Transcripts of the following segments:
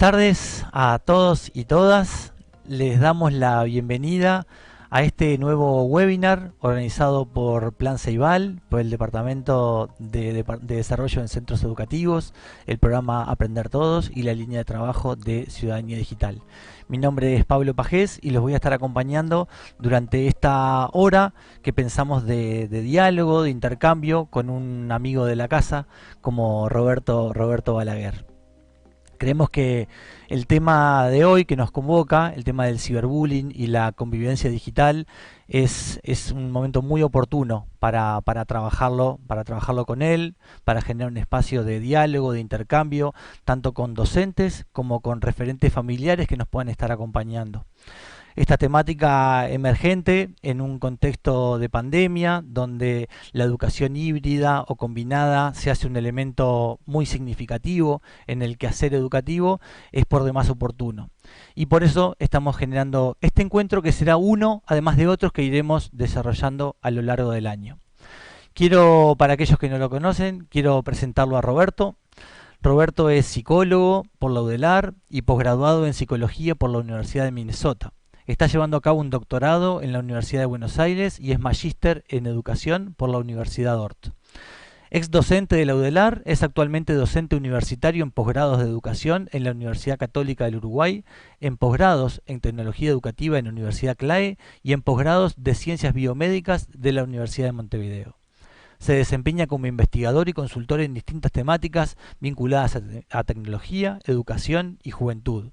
tardes a todos y todas. Les damos la bienvenida a este nuevo webinar organizado por Plan Ceibal, por el Departamento de Desarrollo en Centros Educativos, el programa Aprender Todos y la línea de trabajo de Ciudadanía Digital. Mi nombre es Pablo Pajés y los voy a estar acompañando durante esta hora que pensamos de diálogo, de intercambio con un amigo de la casa como Roberto Balaguer. Creemos que el tema de hoy que nos convoca, el tema del ciberbullying y la convivencia digital, es un momento muy oportuno para trabajarlo con él, para generar un espacio de diálogo, de intercambio, tanto con docentes como con referentes familiares que nos puedan estar acompañando. Esta temática emergente en un contexto de pandemia, donde la educación híbrida o combinada se hace un elemento muy significativo en el quehacer educativo, es por demás oportuno. Y por eso estamos generando este encuentro que será uno, además de otros que iremos desarrollando a lo largo del año. Para aquellos que no lo conocen, quiero presentarlo a Roberto. Roberto es psicólogo por la UDELAR y posgraduado en psicología por la Universidad de Minnesota. Está llevando a cabo un doctorado en la Universidad de Buenos Aires y es magíster en educación por la Universidad Ort. Ex docente de la UDELAR, es actualmente docente universitario en posgrados de educación en la Universidad Católica del Uruguay, en posgrados en tecnología educativa en la Universidad CLAE y en posgrados de ciencias biomédicas de la Universidad de Montevideo. Se desempeña como investigador y consultor en distintas temáticas vinculadas a tecnología, educación y juventud.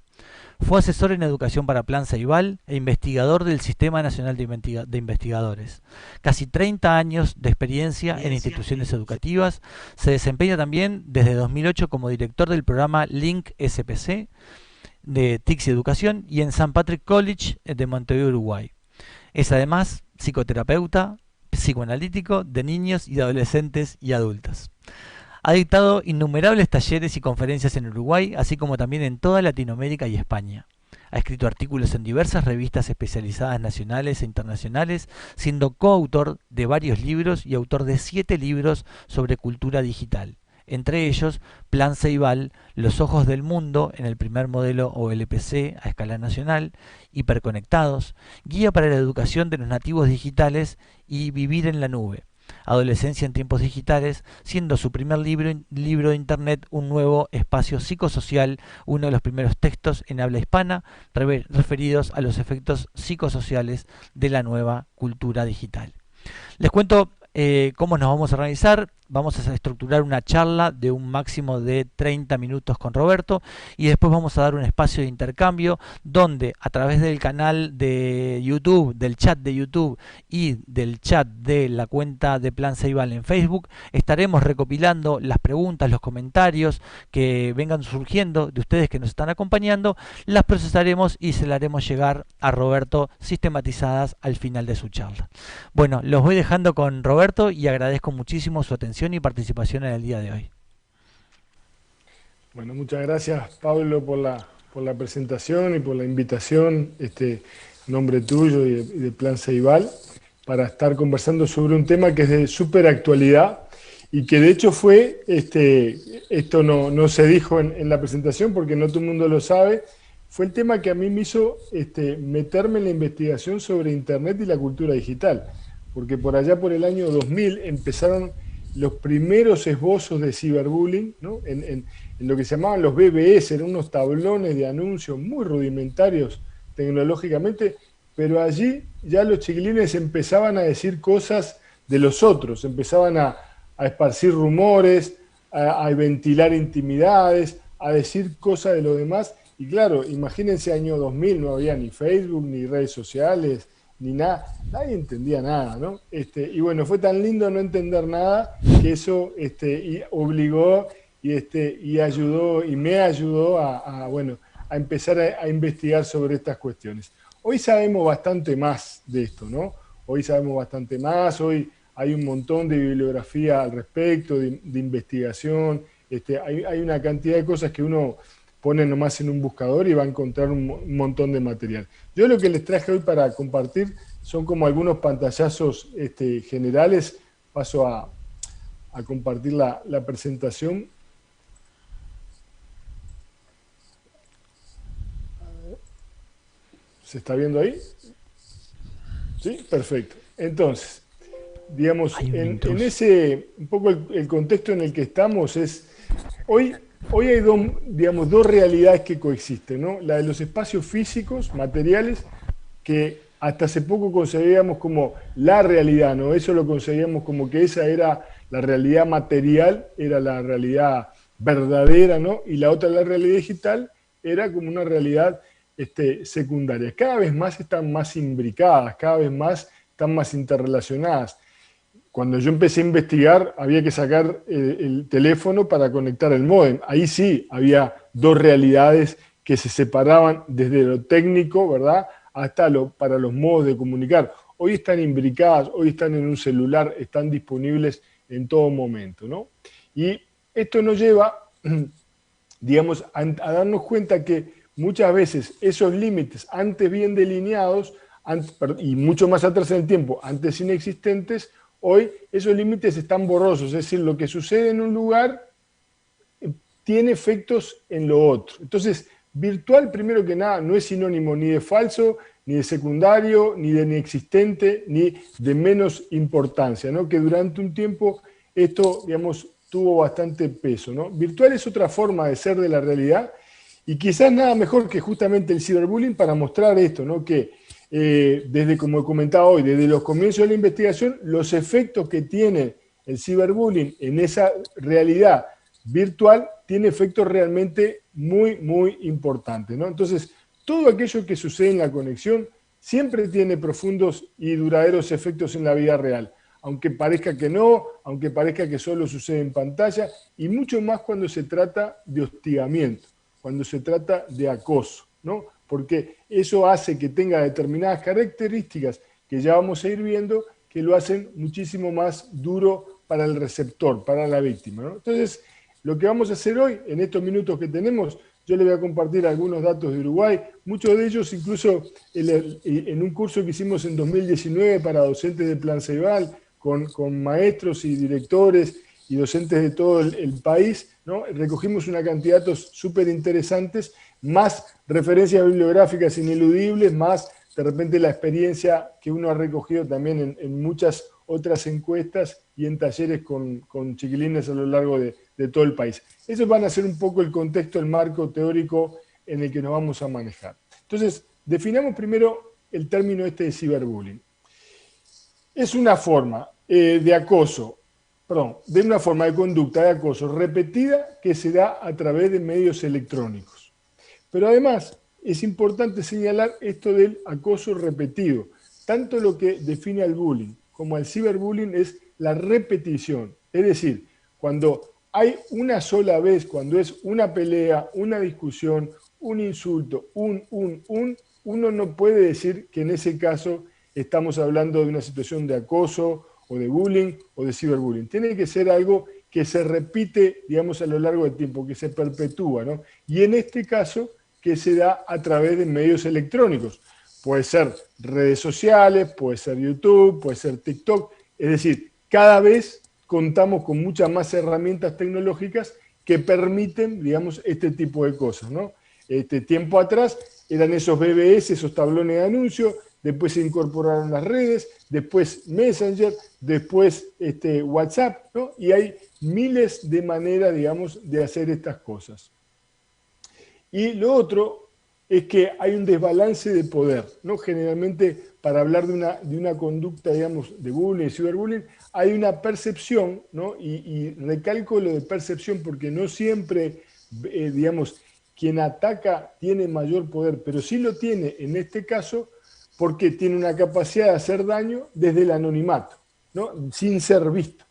Fue asesor en educación para Plan Ceibal e investigador del Sistema Nacional de Investigadores. Casi 30 años de experiencia en instituciones educativas. Se desempeña también desde 2008 como director del programa Link SPC de TICS y Educación y en St. Patrick College de Montevideo, Uruguay. Es además psicoterapeuta, psicoanalítico de niños y adolescentes y adultos. Ha dictado innumerables talleres y conferencias en Uruguay, así como también en toda Latinoamérica y España. Ha escrito artículos en diversas revistas especializadas nacionales e internacionales, siendo coautor de varios libros y autor de 7 libros sobre cultura digital. Entre ellos, Plan Ceibal, Los Ojos del Mundo en el primer modelo OLPC a escala nacional, Hiperconectados, Guía para la Educación de los Nativos Digitales y Vivir en la Nube. Adolescencia en tiempos digitales, siendo su primer libro de internet un nuevo espacio psicosocial, uno de los primeros textos en habla hispana referidos a los efectos psicosociales de la nueva cultura digital. Les cuento cómo nos vamos a organizar. Vamos a estructurar una charla de un máximo de 30 minutos con Roberto y después vamos a dar un espacio de intercambio donde a través del canal de YouTube, del chat de YouTube y del chat de la cuenta de Plan Ceibal en Facebook estaremos recopilando las preguntas, los comentarios que vengan surgiendo de ustedes que nos están acompañando, las procesaremos y se las haremos llegar a Roberto sistematizadas al final de su charla. Bueno, los voy dejando con Roberto y agradezco muchísimo su atención y participación en el día de hoy. Bueno, muchas gracias Pablo por la presentación y por la invitación, nombre tuyo y de Plan Ceibal, para estar conversando sobre un tema que es de súper actualidad y que de hecho fue, esto no se dijo en la presentación porque no todo el mundo lo sabe, fue el tema que a mí me hizo meterme en la investigación sobre Internet y la cultura digital, porque por allá por el año 2000 empezaron los primeros esbozos de ciberbullying, ¿no? en lo que se llamaban los BBS, eran unos tablones de anuncios muy rudimentarios tecnológicamente, pero allí ya los chiquilines empezaban a decir cosas de los otros, empezaban a esparcir rumores, a ventilar intimidades, a decir cosas de los demás, y claro, imagínense año 2000, no había ni Facebook, ni redes sociales, ni nada, nadie entendía nada, ¿no? Y bueno, fue tan lindo no entender nada que eso y obligó y ayudó y me ayudó a empezar a investigar sobre estas cuestiones. Hoy sabemos bastante más de esto, ¿no? Hoy sabemos bastante más, hoy hay un montón de bibliografía al respecto, de investigación, hay una cantidad de cosas que uno pone nomás en un buscador y va a encontrar un montón de material. Yo lo que les traje hoy para compartir son como algunos pantallazos generales. Paso a compartir la presentación. ¿Se está viendo ahí? Sí, perfecto. Entonces, digamos, Hay un en intruso. ese, un poco el contexto en el que estamos es, hoy hay dos, digamos, dos realidades que coexisten, ¿no? La de los espacios físicos, materiales, que hasta hace poco concebíamos como la realidad, ¿no? Eso lo concebíamos como que esa era la realidad material, era la realidad verdadera, ¿no? Y la otra, la realidad digital, era como una realidad secundaria. Cada vez más están más imbricadas, cada vez más están más interrelacionadas. Cuando yo empecé a investigar, había que sacar el teléfono para conectar el módem. Ahí sí había dos realidades que se separaban desde lo técnico, ¿verdad?, hasta para los modos de comunicar. Hoy están imbricadas, hoy están en un celular, están disponibles en todo momento, ¿no? Y esto nos lleva, digamos, a darnos cuenta que muchas veces esos límites antes bien delineados y mucho más atrás en el tiempo, antes inexistentes, hoy esos límites están borrosos, es decir, lo que sucede en un lugar tiene efectos en lo otro. Entonces, virtual, primero que nada, no es sinónimo ni de falso, ni de secundario, ni de inexistente, ni de menos importancia, ¿no? Que durante un tiempo esto, digamos, tuvo bastante peso, ¿no? Virtual es otra forma de ser de la realidad y quizás nada mejor que justamente el ciberbullying para mostrar esto, ¿no? Que desde, como he comentado hoy, desde los comienzos de la investigación, los efectos que tiene el ciberbullying en esa realidad virtual tiene efectos realmente muy, muy importantes, ¿no? Entonces, todo aquello que sucede en la conexión siempre tiene profundos y duraderos efectos en la vida real, aunque parezca que no, aunque parezca que solo sucede en pantalla, y mucho más cuando se trata de hostigamiento, cuando se trata de acoso, ¿no? Porque eso hace que tenga determinadas características que ya vamos a ir viendo, que lo hacen muchísimo más duro para el receptor, para la víctima, ¿no? Entonces, lo que vamos a hacer hoy, en estos minutos que tenemos, yo le voy a compartir algunos datos de Uruguay, muchos de ellos incluso en un curso que hicimos en 2019 para docentes de Plan Ceibal, con maestros y directores y docentes de todo el país, ¿no? Recogimos una cantidad de datos súper interesantes, más referencias bibliográficas ineludibles, más de repente la experiencia que uno ha recogido también en muchas otras encuestas y en talleres con chiquilines a lo largo de todo el país. Esos van a ser un poco el contexto, el marco teórico en el que nos vamos a manejar. Entonces, definamos primero el término este de ciberbullying. Es una forma de acoso, perdón, de una forma de conducta de acoso repetida que se da a través de medios electrónicos. Pero además es importante señalar esto del acoso repetido. Tanto lo que define al bullying como al ciberbullying es la repetición. Es decir, cuando hay una sola vez, cuando es una pelea, una discusión, un insulto, uno no puede decir que en ese caso estamos hablando de una situación de acoso o de bullying o de ciberbullying. Tiene que ser algo que se repite, digamos, a lo largo del tiempo, que se perpetúa, ¿no? Y en este caso, que se da a través de medios electrónicos. Puede ser redes sociales, puede ser YouTube, puede ser TikTok. Es decir, cada vez contamos con muchas más herramientas tecnológicas que permiten, digamos, este tipo de cosas, ¿no? Tiempo atrás eran esos BBS, esos tablones de anuncio, después se incorporaron las redes, después Messenger, después WhatsApp, ¿no? Y hay miles de maneras, digamos, de hacer estas cosas. Y lo otro es que hay un desbalance de poder, ¿no? Generalmente, para hablar de una conducta, digamos, de bullying, de ciberbullying, hay una percepción, ¿no? Y recalco lo de percepción porque no siempre, digamos, quien ataca tiene mayor poder, pero sí lo tiene en este caso porque tiene una capacidad de hacer daño desde el anonimato, ¿no? Sin ser visto.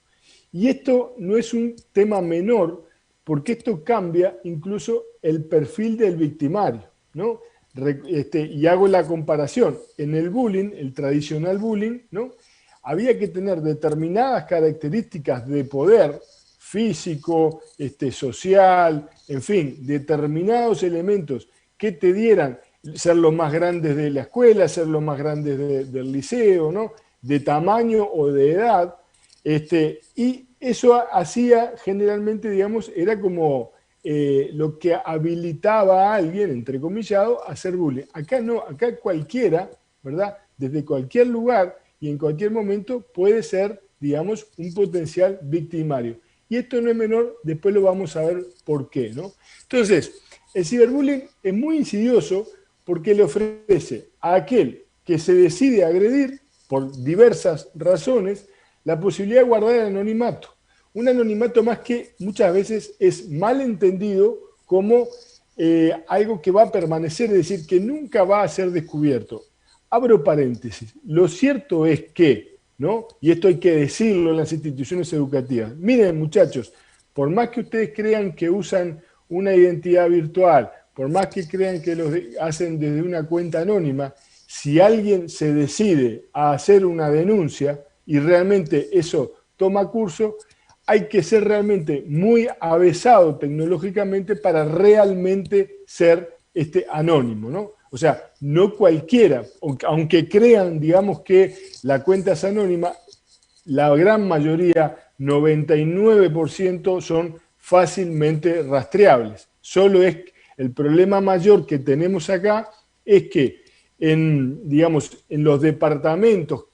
Y esto no es un tema menor, porque esto cambia incluso el perfil del victimario, ¿no? Y hago la comparación. En el bullying, el tradicional bullying, ¿no? Había que tener determinadas características de poder físico, social, en fin, determinados elementos que te dieran ser los más grandes de la escuela, ser los más grandes del liceo, ¿no? De tamaño o de edad, y eso hacía generalmente, digamos, era como lo que habilitaba a alguien, entrecomillado, a hacer bullying. Acá no, acá cualquiera, ¿verdad? Desde cualquier lugar y en cualquier momento puede ser, digamos, un potencial victimario. Y esto no es menor, después lo vamos a ver por qué, ¿no? Entonces, el ciberbullying es muy insidioso porque le ofrece a aquel que se decide agredir, por diversas razones, la posibilidad de guardar el anonimato. Un anonimato más que muchas veces es mal entendido como algo que va a permanecer, es decir, que nunca va a ser descubierto. Abro paréntesis. Lo cierto es que, ¿no? Y esto hay que decirlo en las instituciones educativas. Miren, muchachos, por más que ustedes crean que usan una identidad virtual, por más que crean que lo hacen desde una cuenta anónima, si alguien se decide a hacer una denuncia y realmente eso toma curso, hay que ser realmente muy avesado tecnológicamente para realmente ser anónimo, ¿no? O sea, no cualquiera, aunque crean, digamos, que la cuenta es anónima, la gran mayoría, 99%, son fácilmente rastreables. Solo es el problema mayor que tenemos acá es que digamos, en los departamentos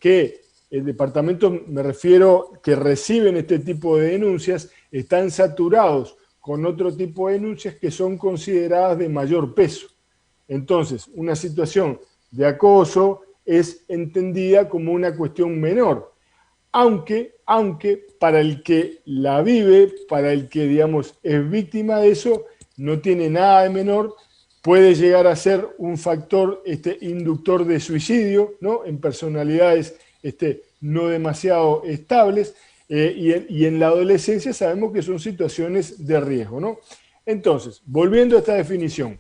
el departamento, me refiero, que reciben este tipo de denuncias, están saturados con otro tipo de denuncias que son consideradas de mayor peso. Entonces, una situación de acoso es entendida como una cuestión menor, aunque para el que la vive, para el que, digamos, es víctima de eso, no tiene nada de menor, puede llegar a ser un factor inductor de suicidio, ¿no? En personalidades no demasiado estables, y en la adolescencia sabemos que son situaciones de riesgo, ¿no? Entonces, volviendo a esta definición,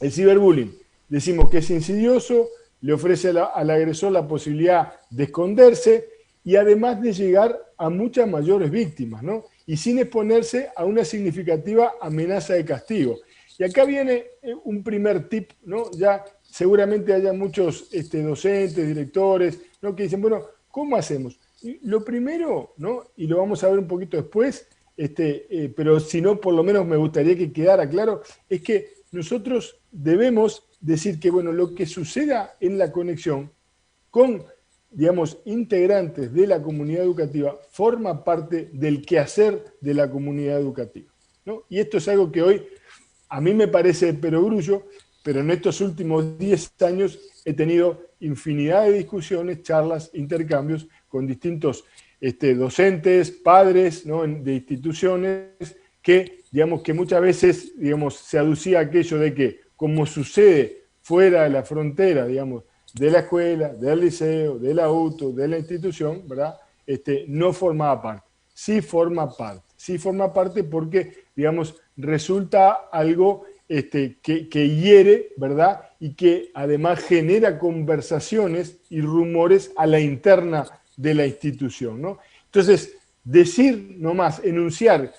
el ciberbullying, decimos que es insidioso, le ofrece al agresor la posibilidad de esconderse y además de llegar a muchas mayores víctimas, ¿no? Y sin exponerse a una significativa amenaza de castigo. Y acá viene un primer tip, ¿no? Ya seguramente haya muchos docentes, directores, ¿no? Que dicen, bueno, ¿cómo hacemos? Y lo primero, ¿no? Y lo vamos a ver un poquito después, pero si no, por lo menos me gustaría que quedara claro, es que nosotros debemos decir que, bueno, lo que suceda en la conexión con, digamos, integrantes de la comunidad educativa forma parte del quehacer de la comunidad educativa, ¿no? Y esto es algo que hoy a mí me parece de perogrullo, pero en estos últimos 10 años he tenido infinidad de discusiones, charlas, intercambios con distintos docentes, padres, ¿no? de instituciones que, digamos, que muchas veces, digamos, se aducía aquello de que, como sucede fuera de la frontera, digamos, de la escuela, del liceo, del auto, de la institución, ¿verdad? No formaba parte. Sí forma parte porque, digamos, resulta algo que hiere, ¿verdad? Y que además genera conversaciones y rumores a la interna de la institución, ¿no? Entonces, decir nomás, enunciar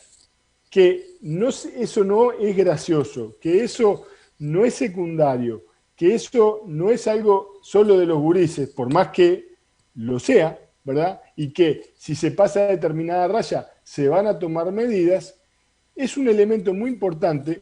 que eso no es gracioso, que eso no es secundario, que eso no es algo solo de los gurises, por más que lo sea, ¿verdad? Y que si se pasa a determinada raya se van a tomar medidas, es un elemento muy importante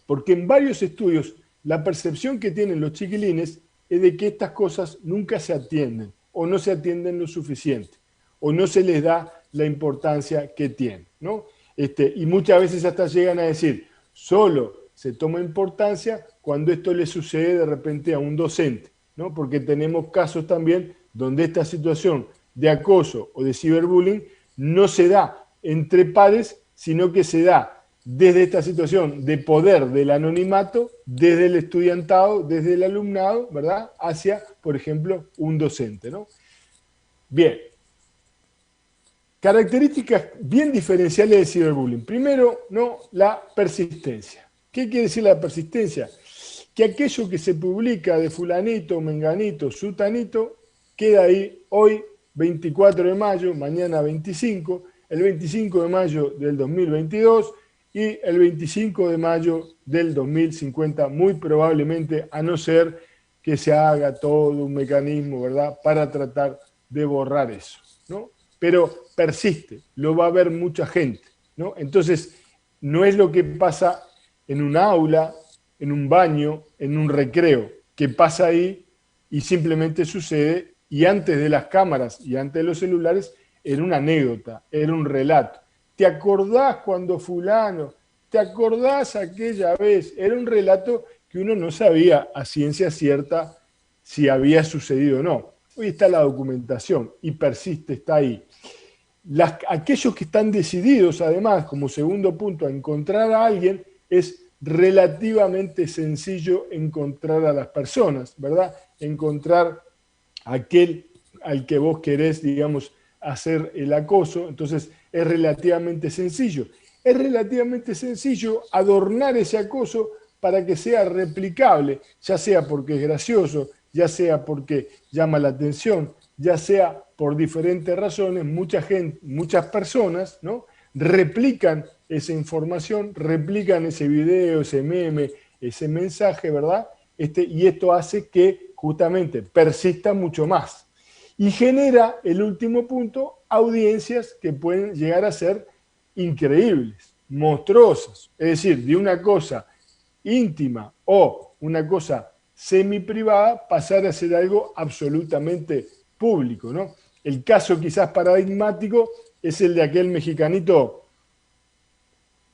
porque en varios estudios la percepción que tienen los chiquilines es de que estas cosas nunca se atienden o no se atienden lo suficiente o no se les da la importancia que tienen, ¿no? Y muchas veces hasta llegan a decir, solo se toma importancia cuando esto le sucede de repente a un docente, ¿no? Porque tenemos casos también donde esta situación de acoso o de ciberbullying no se da entre pares, sino que se da desde esta situación de poder del anonimato, desde el estudiantado, desde el alumnado, ¿verdad? Hacia, por ejemplo, un docente, ¿no? Bien. Características bien diferenciales del ciberbullying. Primero, ¿no? La persistencia. ¿Qué quiere decir la persistencia? Que aquello que se publica de fulanito, menganito, sutanito, queda ahí hoy, 24 de mayo, mañana 25, el 25 de mayo del 2022 y el 25 de mayo del 2050, muy probablemente, a no ser que se haga todo un mecanismo, ¿verdad?, para tratar de borrar eso, ¿no? Pero persiste, lo va a ver mucha gente, ¿no? Entonces, no es lo que pasa en un aula, en un baño, en un recreo, que pasa ahí y simplemente sucede, y antes de las cámaras y antes de los celulares era una anécdota, era un relato. ¿Te acordás cuando fulano? ¿Te acordás aquella vez? Era un relato que uno no sabía a ciencia cierta si había sucedido o no. Hoy está la documentación y persiste, está ahí. Aquellos que están decididos, además, como segundo punto, a encontrar a alguien, es relativamente sencillo encontrar a las personas, ¿verdad? Encontrar aquel al que vos querés, digamos, hacer el acoso, entonces es relativamente sencillo. Es relativamente sencillo adornar ese acoso para que sea replicable, ya sea porque es gracioso, ya sea porque llama la atención, ya sea por diferentes razones, muchas personas, ¿no?, replican esa información, replican ese video, ese meme, ese mensaje, ¿verdad? Y esto hace que justamente persista mucho más. Y genera, el último punto, audiencias que pueden llegar a ser increíbles, monstruosas. Es decir, de una cosa íntima o una cosa semi-privada pasar a ser algo absolutamente público, ¿no? El caso quizás paradigmático es el de aquel mexicanito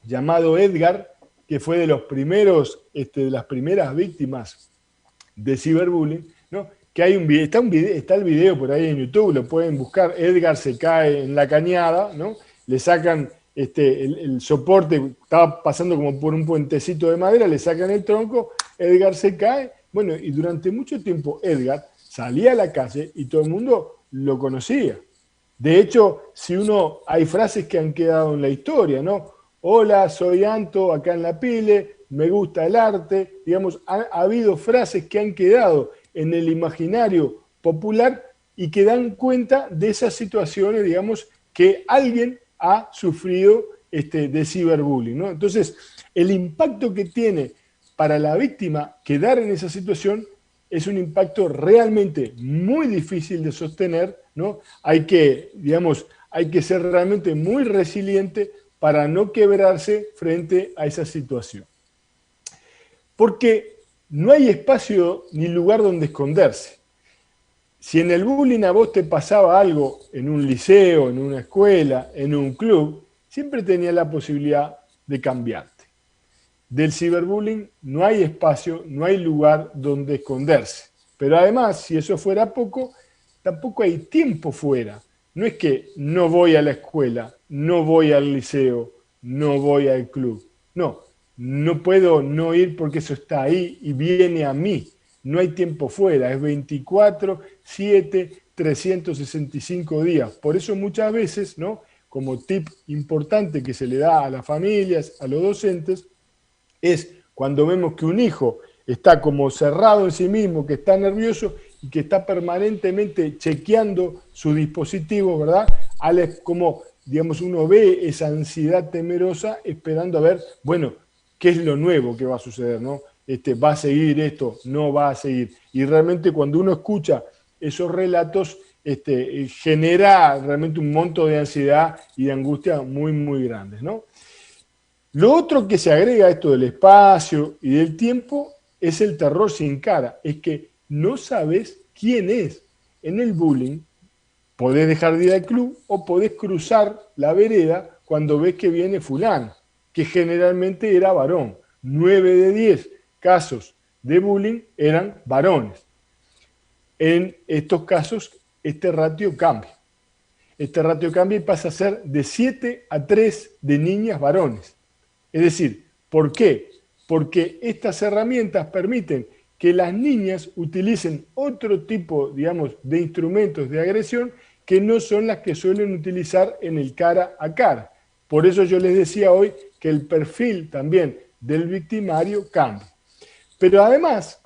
llamado Edgar, que fue de los primeros, de las primeras víctimas de ciberbullying, ¿no? Que hay está el video por ahí en YouTube, lo pueden buscar. Edgar se cae en la cañada, ¿no? Le sacan el soporte, estaba pasando como por un puentecito de madera, le sacan el tronco, Edgar se cae. Bueno, y durante mucho tiempo Edgar salía a la calle y todo el mundo lo conocía. De hecho, hay frases que han quedado en la historia, ¿no? Hola, soy Anto, acá en La Pile, me gusta el arte. Digamos, ha habido frases que han quedado en el imaginario popular y que dan cuenta de esas situaciones, digamos, que alguien ha sufrido de ciberbullying, ¿no? Entonces, el impacto que tiene para la víctima quedar en esa situación es un impacto realmente muy difícil de sostener, ¿no? Hay que ser realmente muy resiliente para no quebrarse frente a esa situación. Porque no hay espacio ni lugar donde esconderse. Si en el bullying a vos te pasaba algo en un liceo, en una escuela, en un club, siempre tenías la posibilidad de cambiarte. Del ciberbullying no hay espacio, no hay lugar donde esconderse. Pero además, si eso fuera poco, tampoco hay tiempo fuera. No es que no voy a la escuela, no voy al liceo, no voy al club. No, no puedo no ir porque eso está ahí y viene a mí. No hay tiempo fuera, es 24/7, 365 días. Por eso muchas veces, ¿no?, como tip importante que se le da a las familias, a los docentes, es cuando vemos que un hijo está como cerrado en sí mismo, que está nervioso y que está permanentemente chequeando su dispositivo, ¿verdad? Como, digamos, uno ve esa ansiedad temerosa esperando a ver, bueno, qué es lo nuevo que va a suceder, ¿no? ¿Va a seguir esto? ¿No va a seguir? Y realmente cuando uno escucha esos relatos, genera realmente un monto de ansiedad y de angustia muy, muy grandes, ¿no? Lo otro que se agrega a esto del espacio y del tiempo es el terror sin cara, es que no sabes quién es. En el bullying podés dejar de ir al club o podés cruzar la vereda cuando ves que viene fulano, que generalmente era varón. 9 de 10 casos de bullying eran varones. En estos casos, este ratio cambia. Este ratio cambia y pasa a ser de 7 a 3 de niñas varones. Es decir, ¿por qué? Porque estas herramientas permiten que las niñas utilicen otro tipo, digamos, de instrumentos de agresión que no son las que suelen utilizar en el cara a cara. Por eso yo les decía hoy que el perfil también del victimario cambia. Pero además,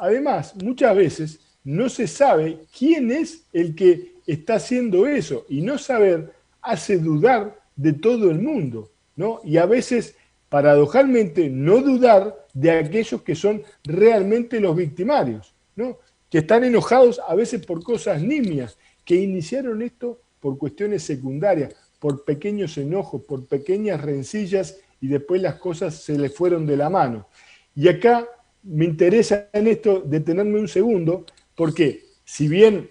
muchas veces no se sabe quién es el que está haciendo eso, y no saber hace dudar de todo el mundo, ¿no? Y a veces, paradojalmente, no dudar de aquellos que son realmente los victimarios, ¿no?, que están enojados a veces por cosas nimias, que iniciaron esto por cuestiones secundarias, por pequeños enojos, por pequeñas rencillas y después las cosas se le fueron de la mano. Y acá me interesa en esto detenerme un segundo, porque si bien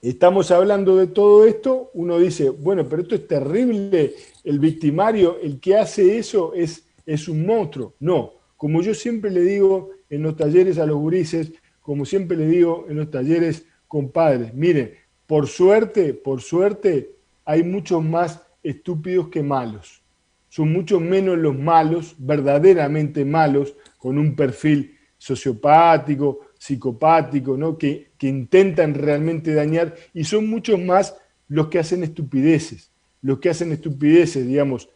estamos hablando de todo esto, uno dice, bueno, pero esto es terrible, el victimario, el que hace eso es un monstruo. No, como yo siempre le digo en los talleres a los gurises, como siempre le digo en los talleres con padres, miren, por suerte, hay muchos más estúpidos que malos. Son muchos menos los malos, verdaderamente malos, con un perfil sociopático, psicopático, ¿no? que intentan realmente dañar, y son muchos más los que hacen estupideces, digamos,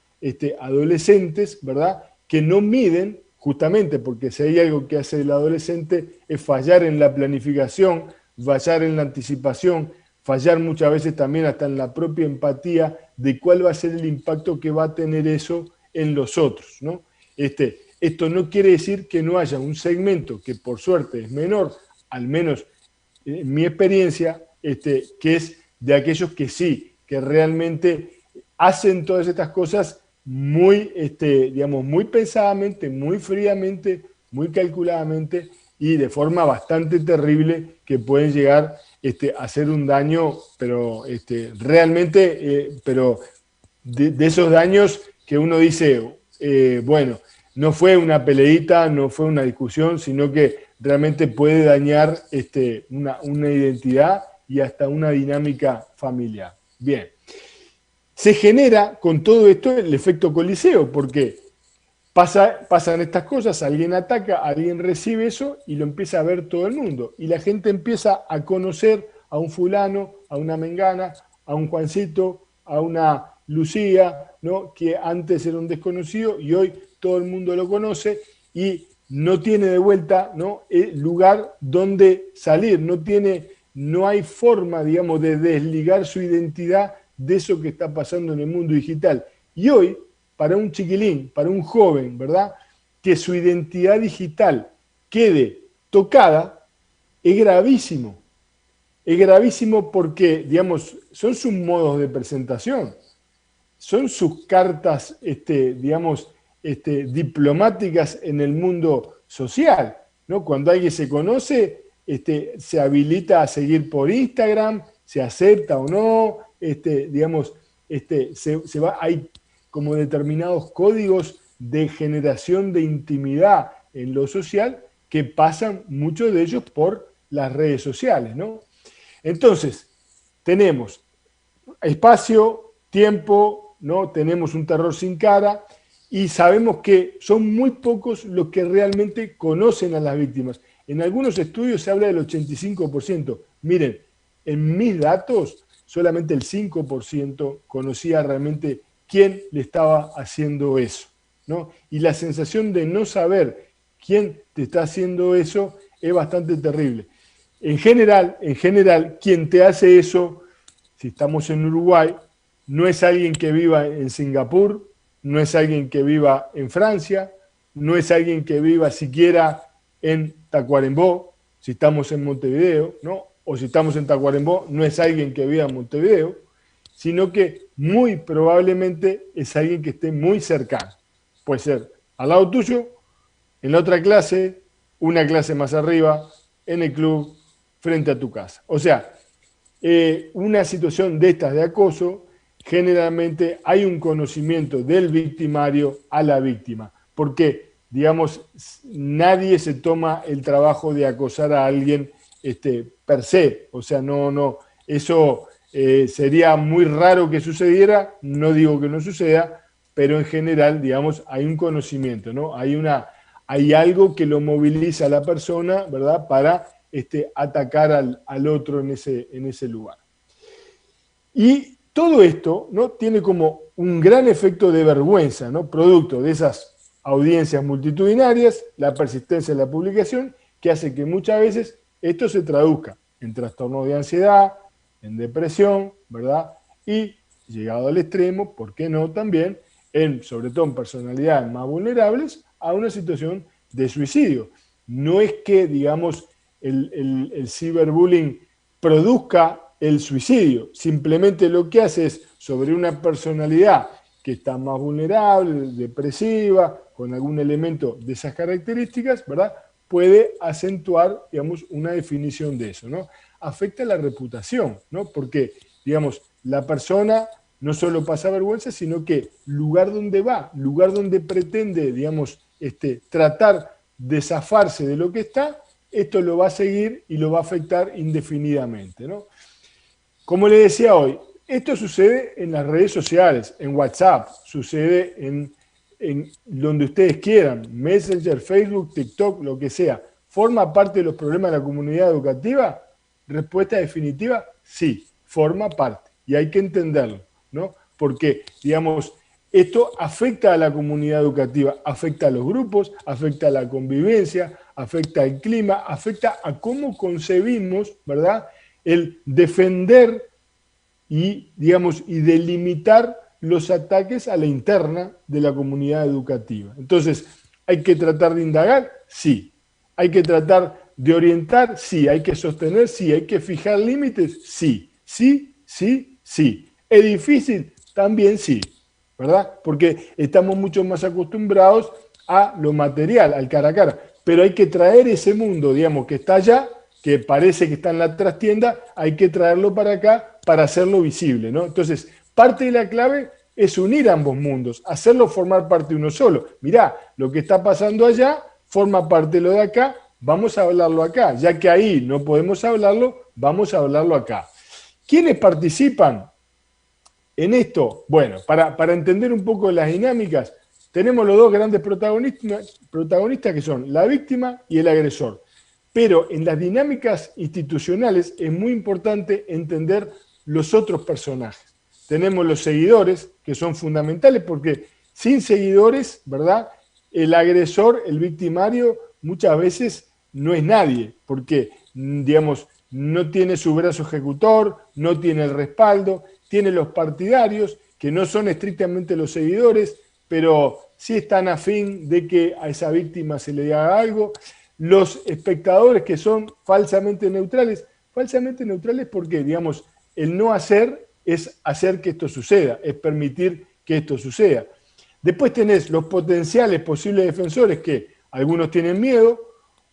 adolescentes, ¿verdad? Que no miden, justamente porque si hay algo que hace el adolescente es fallar en la planificación, fallar en la anticipación, fallar muchas veces también hasta en la propia empatía de cuál va a ser el impacto que va a tener eso en los otros, ¿no? Esto no quiere decir que no haya un segmento que por suerte es menor, al menos en mi experiencia, que es de aquellos que sí, que realmente hacen todas estas cosas muy, digamos, muy pensadamente, muy fríamente, muy calculadamente y de forma bastante terrible que pueden llegar a hacer un daño, pero realmente, pero de esos daños que uno dice, bueno, no fue una peleita, no fue una discusión, sino que realmente puede dañar una identidad y hasta una dinámica familiar. Bien. Se genera con todo esto el efecto coliseo, porque pasan estas cosas, alguien ataca, alguien recibe eso y lo empieza a ver todo el mundo. Y la gente empieza a conocer a un fulano, a una mengana, a un Juancito, a una Lucía, ¿no? Que antes era un desconocido y hoy todo el mundo lo conoce y no tiene de vuelta, ¿no? El lugar donde salir, no hay forma, digamos, de desligar su identidad de eso que está pasando en el mundo digital. Y hoy, para un chiquilín, para un joven, ¿verdad?, que su identidad digital quede tocada, es gravísimo. Es gravísimo porque, digamos, son sus modos de presentación, son sus cartas, digamos, diplomáticas en el mundo social, ¿no? Cuando alguien se conoce, se habilita a seguir por Instagram, se acepta o no, digamos, hay como determinados códigos de generación de intimidad en lo social que pasan muchos de ellos por las redes sociales, ¿no? Entonces, tenemos espacio, tiempo, ¿no? Tenemos un terror sin cara y sabemos que son muy pocos los que realmente conocen a las víctimas. En algunos estudios se habla del 85%. Miren, en mis datos, solamente el 5% conocía realmente quién le estaba haciendo eso, ¿no? Y la sensación de no saber quién te está haciendo eso es bastante terrible. En general, quien te hace eso, si estamos en Uruguay, no es alguien que viva en Singapur, no es alguien que viva en Francia, no es alguien que viva siquiera en Tacuarembó, si estamos en Montevideo, ¿no? O si estamos en Tacuarembó, no es alguien que viva en Montevideo, sino que muy probablemente es alguien que esté muy cercano. Puede ser al lado tuyo, en la otra clase, una clase más arriba, en el club, frente a tu casa. O sea, una situación de estas de acoso, generalmente hay un conocimiento del victimario a la víctima, porque, digamos, nadie se toma el trabajo de acosar a alguien per se, o sea, no, eso sería muy raro que sucediera, no digo que no suceda, pero en general, digamos, hay un conocimiento, ¿no? Hay algo que lo moviliza a la persona, ¿verdad?, para atacar al otro en ese lugar. Y todo esto, ¿no?, tiene como un gran efecto de vergüenza, ¿no?, producto de esas audiencias multitudinarias, la persistencia de la publicación, que hace que muchas veces esto se traduzca en trastorno de ansiedad, en depresión, ¿verdad? Y llegado al extremo, ¿por qué no también, sobre todo en personalidades más vulnerables, a una situación de suicidio? No es que, digamos, el ciberbullying produzca el suicidio, simplemente lo que hace es, sobre una personalidad que está más vulnerable, depresiva, con algún elemento de esas características, ¿verdad? Puede acentuar, digamos, una definición de eso, ¿no? Afecta la reputación, ¿no? Porque, digamos, la persona no solo pasa vergüenza, sino que lugar donde va, lugar donde pretende, digamos, tratar de zafarse de lo que está, esto lo va a seguir y lo va a afectar indefinidamente, ¿no? Como le decía hoy, esto sucede en las redes sociales, en WhatsApp, sucede en donde ustedes quieran, Messenger, Facebook, TikTok, lo que sea. ¿Forma parte de los problemas de la comunidad educativa? Respuesta definitiva, sí, forma parte. Y hay que entenderlo, ¿no? Porque, digamos, esto afecta a la comunidad educativa, afecta a los grupos, afecta a la convivencia, afecta al clima, afecta a cómo concebimos, ¿verdad?, el defender y, digamos, y delimitar los ataques a la interna de la comunidad educativa. Entonces, ¿hay que tratar de indagar? Sí. ¿Hay que tratar de orientar? Sí. ¿Hay que sostener? Sí. ¿Hay que fijar límites? Sí. Sí, sí, sí. ¿Es difícil? También sí, ¿verdad? Porque estamos mucho más acostumbrados a lo material, al cara a cara. Pero hay que traer ese mundo, digamos, que está allá, que parece que está en la trastienda, hay que traerlo para acá para hacerlo visible, ¿no? Entonces, parte de la clave es unir ambos mundos, hacerlo formar parte de uno solo. Mirá, lo que está pasando allá forma parte de lo de acá, vamos a hablarlo acá. Ya que ahí no podemos hablarlo, vamos a hablarlo acá. ¿Quiénes participan en esto? Bueno, para entender un poco las dinámicas, tenemos los dos grandes protagonistas que son la víctima y el agresor. Pero en las dinámicas institucionales es muy importante entender los otros personajes. Tenemos los seguidores, que son fundamentales porque sin seguidores, ¿verdad?, el agresor, el victimario, muchas veces no es nadie, porque, digamos, no tiene su brazo ejecutor, no tiene el respaldo, tiene los partidarios, que no son estrictamente los seguidores, pero sí están a fin de que a esa víctima se le haga algo. Los espectadores, que son falsamente neutrales porque, digamos, el no hacer es hacer que esto suceda, es permitir que esto suceda. Después tenés los potenciales posibles defensores, que algunos tienen miedo,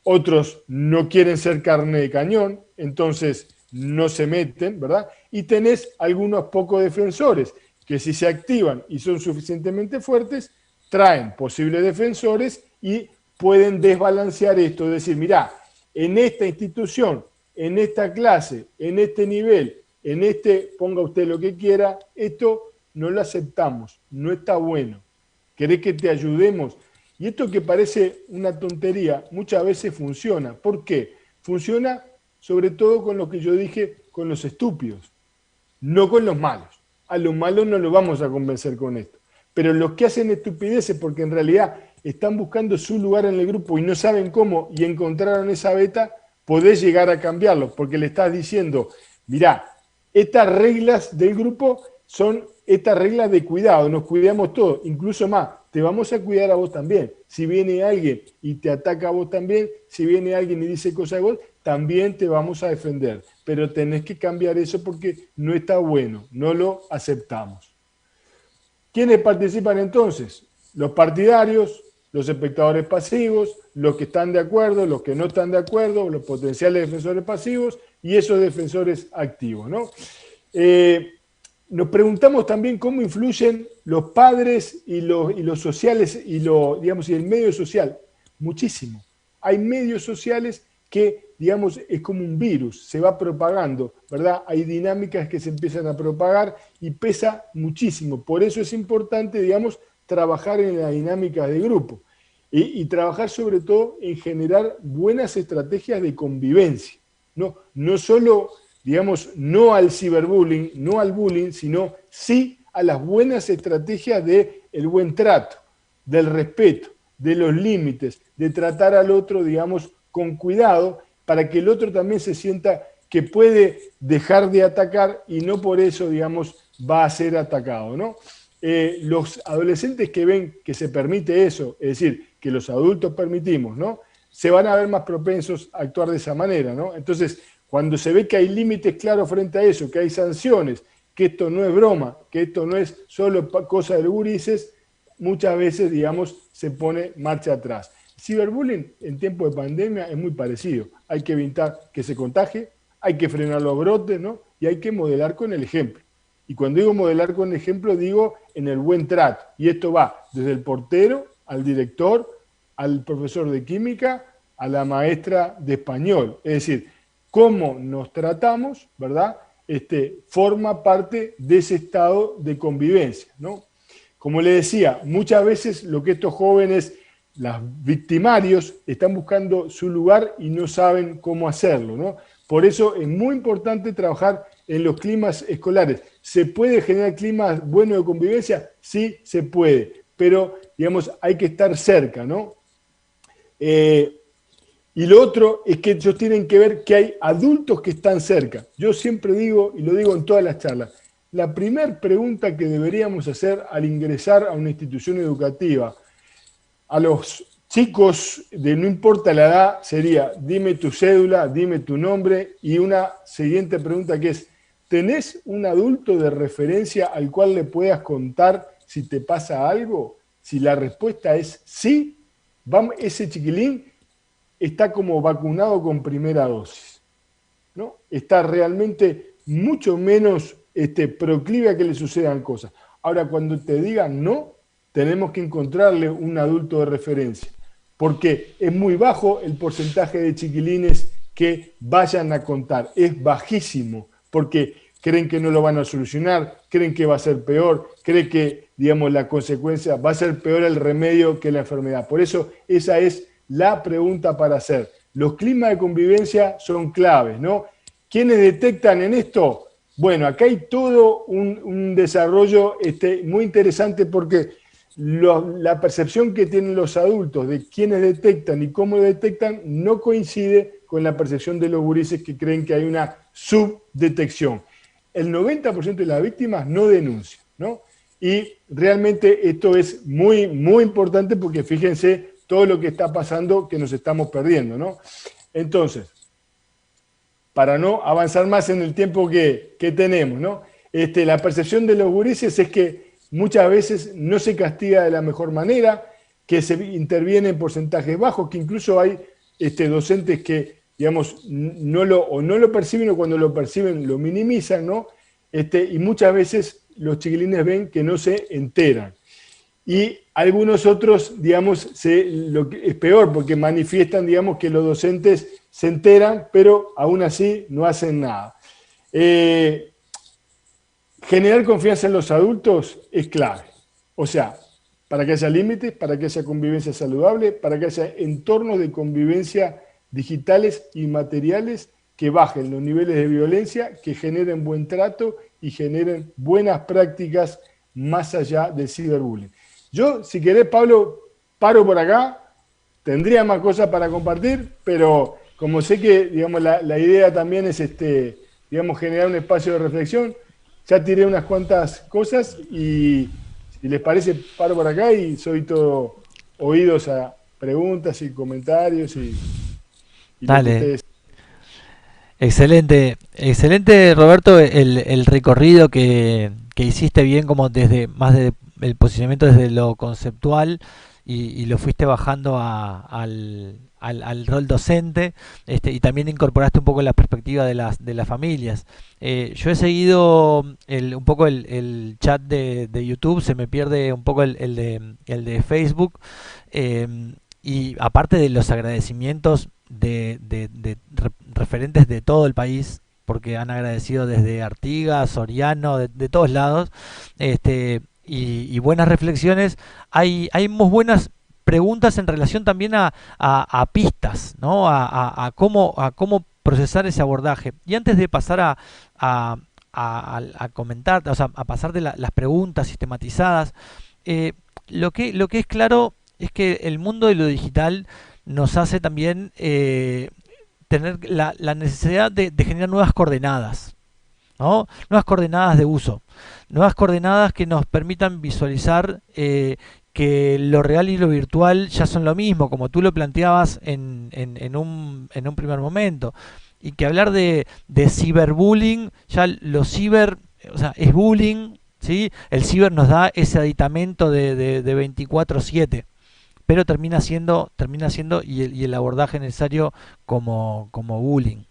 otros no quieren ser carne de cañón, entonces no se meten, ¿verdad? Y tenés algunos pocos defensores, que si se activan y son suficientemente fuertes, traen posibles defensores y pueden desbalancear esto, es decir, mirá, en esta institución, en esta clase, en este nivel, en ponga usted lo que quiera, esto no lo aceptamos, no está bueno. ¿Querés que te ayudemos? Y esto que parece una tontería, muchas veces funciona. ¿Por qué? Funciona sobre todo con lo que yo dije, con los estúpidos, no con los malos. A los malos no los vamos a convencer con esto. Pero los que hacen estupideces porque en realidad están buscando su lugar en el grupo y no saben cómo y encontraron esa beta, podés llegar a cambiarlo, porque le estás diciendo, mirá, estas reglas del grupo son estas reglas de cuidado, nos cuidamos todos, incluso más, te vamos a cuidar a vos también. Si viene alguien y te ataca a vos también, si viene alguien y dice cosas de vos, también te vamos a defender. Pero tenés que cambiar eso porque no está bueno, no lo aceptamos. ¿Quiénes participan entonces? Los partidarios, los espectadores pasivos, los que están de acuerdo, los que no están de acuerdo, los potenciales defensores pasivos y esos defensores activos, ¿no? Nos preguntamos también cómo influyen los padres y los sociales y el medio social. Muchísimo. Hay medios sociales que, digamos, es como un virus, se va propagando, ¿verdad? Hay dinámicas que se empiezan a propagar y pesa muchísimo. Por eso es importante, digamos, trabajar en la dinámica de grupo y trabajar sobre todo en generar buenas estrategias de convivencia. No solo, digamos, no al ciberbullying, no al bullying, sino sí a las buenas estrategias del buen trato, del respeto, de los límites, de tratar al otro, digamos, con cuidado, para que el otro también se sienta que puede dejar de atacar y no por eso, digamos, va a ser atacado, ¿no? Los adolescentes que ven que se permite eso, es decir, que los adultos permitimos, ¿no?, se van a ver más propensos a actuar de esa manera, ¿no? Entonces, cuando se ve que hay límites claros frente a eso, que hay sanciones, que esto no es broma, que esto no es solo cosa de los gurises, muchas veces, digamos, se pone marcha atrás. Ciberbullying en tiempo de pandemia es muy parecido. Hay que evitar que se contagie, hay que frenar los brotes, ¿no? Y hay que modelar con el ejemplo. Y cuando digo modelar con el ejemplo, digo en el buen trato. Y esto va desde el portero al director, al profesor de química, a la maestra de español. Es decir, cómo nos tratamos, ¿verdad? Forma parte de ese estado de convivencia, ¿no? Como le decía, muchas veces lo que estos jóvenes, los victimarios, están buscando su lugar y no saben cómo hacerlo, ¿no? Por eso es muy importante trabajar en los climas escolares. ¿Se puede generar climas buenos de convivencia? Sí, se puede, pero, digamos, hay que estar cerca, ¿no? Y lo otro es que ellos tienen que ver que hay adultos que están cerca. Yo siempre digo, y lo digo en todas las charlas, la primera pregunta que deberíamos hacer al ingresar a una institución educativa a los chicos de no importa la edad sería, dime tu cédula, dime tu nombre, y una siguiente pregunta que es, ¿tenés un adulto de referencia al cual le puedas contar si te pasa algo? Si la respuesta es sí, ese chiquilín está como vacunado con primera dosis, ¿no? Está realmente mucho menos proclive a que le sucedan cosas. Ahora, cuando te digan no, tenemos que encontrarle un adulto de referencia, porque es muy bajo el porcentaje de chiquilines que vayan a contar, es bajísimo, porque creen que no lo van a solucionar, creen que va a ser peor, creen que, digamos, la consecuencia va a ser peor el remedio que la enfermedad. Por eso esa es la pregunta para hacer. Los climas de convivencia son claves, ¿no? ¿Quiénes detectan en esto? Bueno, acá hay todo un desarrollo muy interesante porque la percepción que tienen los adultos de quiénes detectan y cómo detectan no coincide con la percepción de los gurises que creen que hay una subdetección. El 90% de las víctimas no denuncian, ¿no? Y realmente esto es muy, muy importante porque fíjense todo lo que está pasando que nos estamos perdiendo, ¿no? Entonces, para no avanzar más en el tiempo que tenemos, ¿no? La percepción de los gurises es que muchas veces no se castiga de la mejor manera, que se interviene en porcentajes bajos, que incluso hay docentes que, digamos, no lo perciben o cuando lo perciben lo minimizan, ¿no? Y muchas veces los chiquilines ven que no se enteran. Y algunos otros, digamos, lo que es peor porque manifiestan, digamos, que los docentes se enteran, pero aún así no hacen nada. Generar confianza en los adultos es clave. O sea, para que haya límites, para que haya convivencia saludable, para que haya entornos de convivencia digitales y materiales que bajen los niveles de violencia, que generen buen trato y generen buenas prácticas más allá del ciberbullying. Yo, si querés, Pablo, paro por acá, tendría más cosas para compartir, pero como sé que, digamos, la idea también es, digamos, generar un espacio de reflexión, ya tiré unas cuantas cosas y si les parece, paro por acá y soy todo oídos a preguntas y comentarios y lo que Dale. ustedes... Excelente, excelente Roberto el recorrido que hiciste bien como desde más de el posicionamiento desde lo conceptual y lo fuiste bajando al rol docente y también incorporaste un poco la perspectiva de las familias. Yo he seguido un poco el chat de YouTube, se me pierde un poco el de Facebook eh, y aparte de los agradecimientos de referentes de todo el país, porque han agradecido desde Artigas, Soriano, de todos lados, y buenas reflexiones. Hay muy buenas preguntas en relación también a pistas, ¿no? A cómo procesar ese abordaje. Y antes de pasar a comentar, o sea, a pasar de las preguntas sistematizadas, lo que es claro es que el mundo de lo digital nos hace también tener la necesidad de generar nuevas coordenadas, ¿no? Nuevas coordenadas de uso, nuevas coordenadas que nos permitan visualizar que lo real y lo virtual ya son lo mismo, como tú lo planteabas en un primer momento, y que hablar de ciberbullying, ya lo ciber o sea, es bullying, ¿sí? El ciber nos da ese aditamento de 24/7, pero termina siendo y el abordaje necesario como bullying.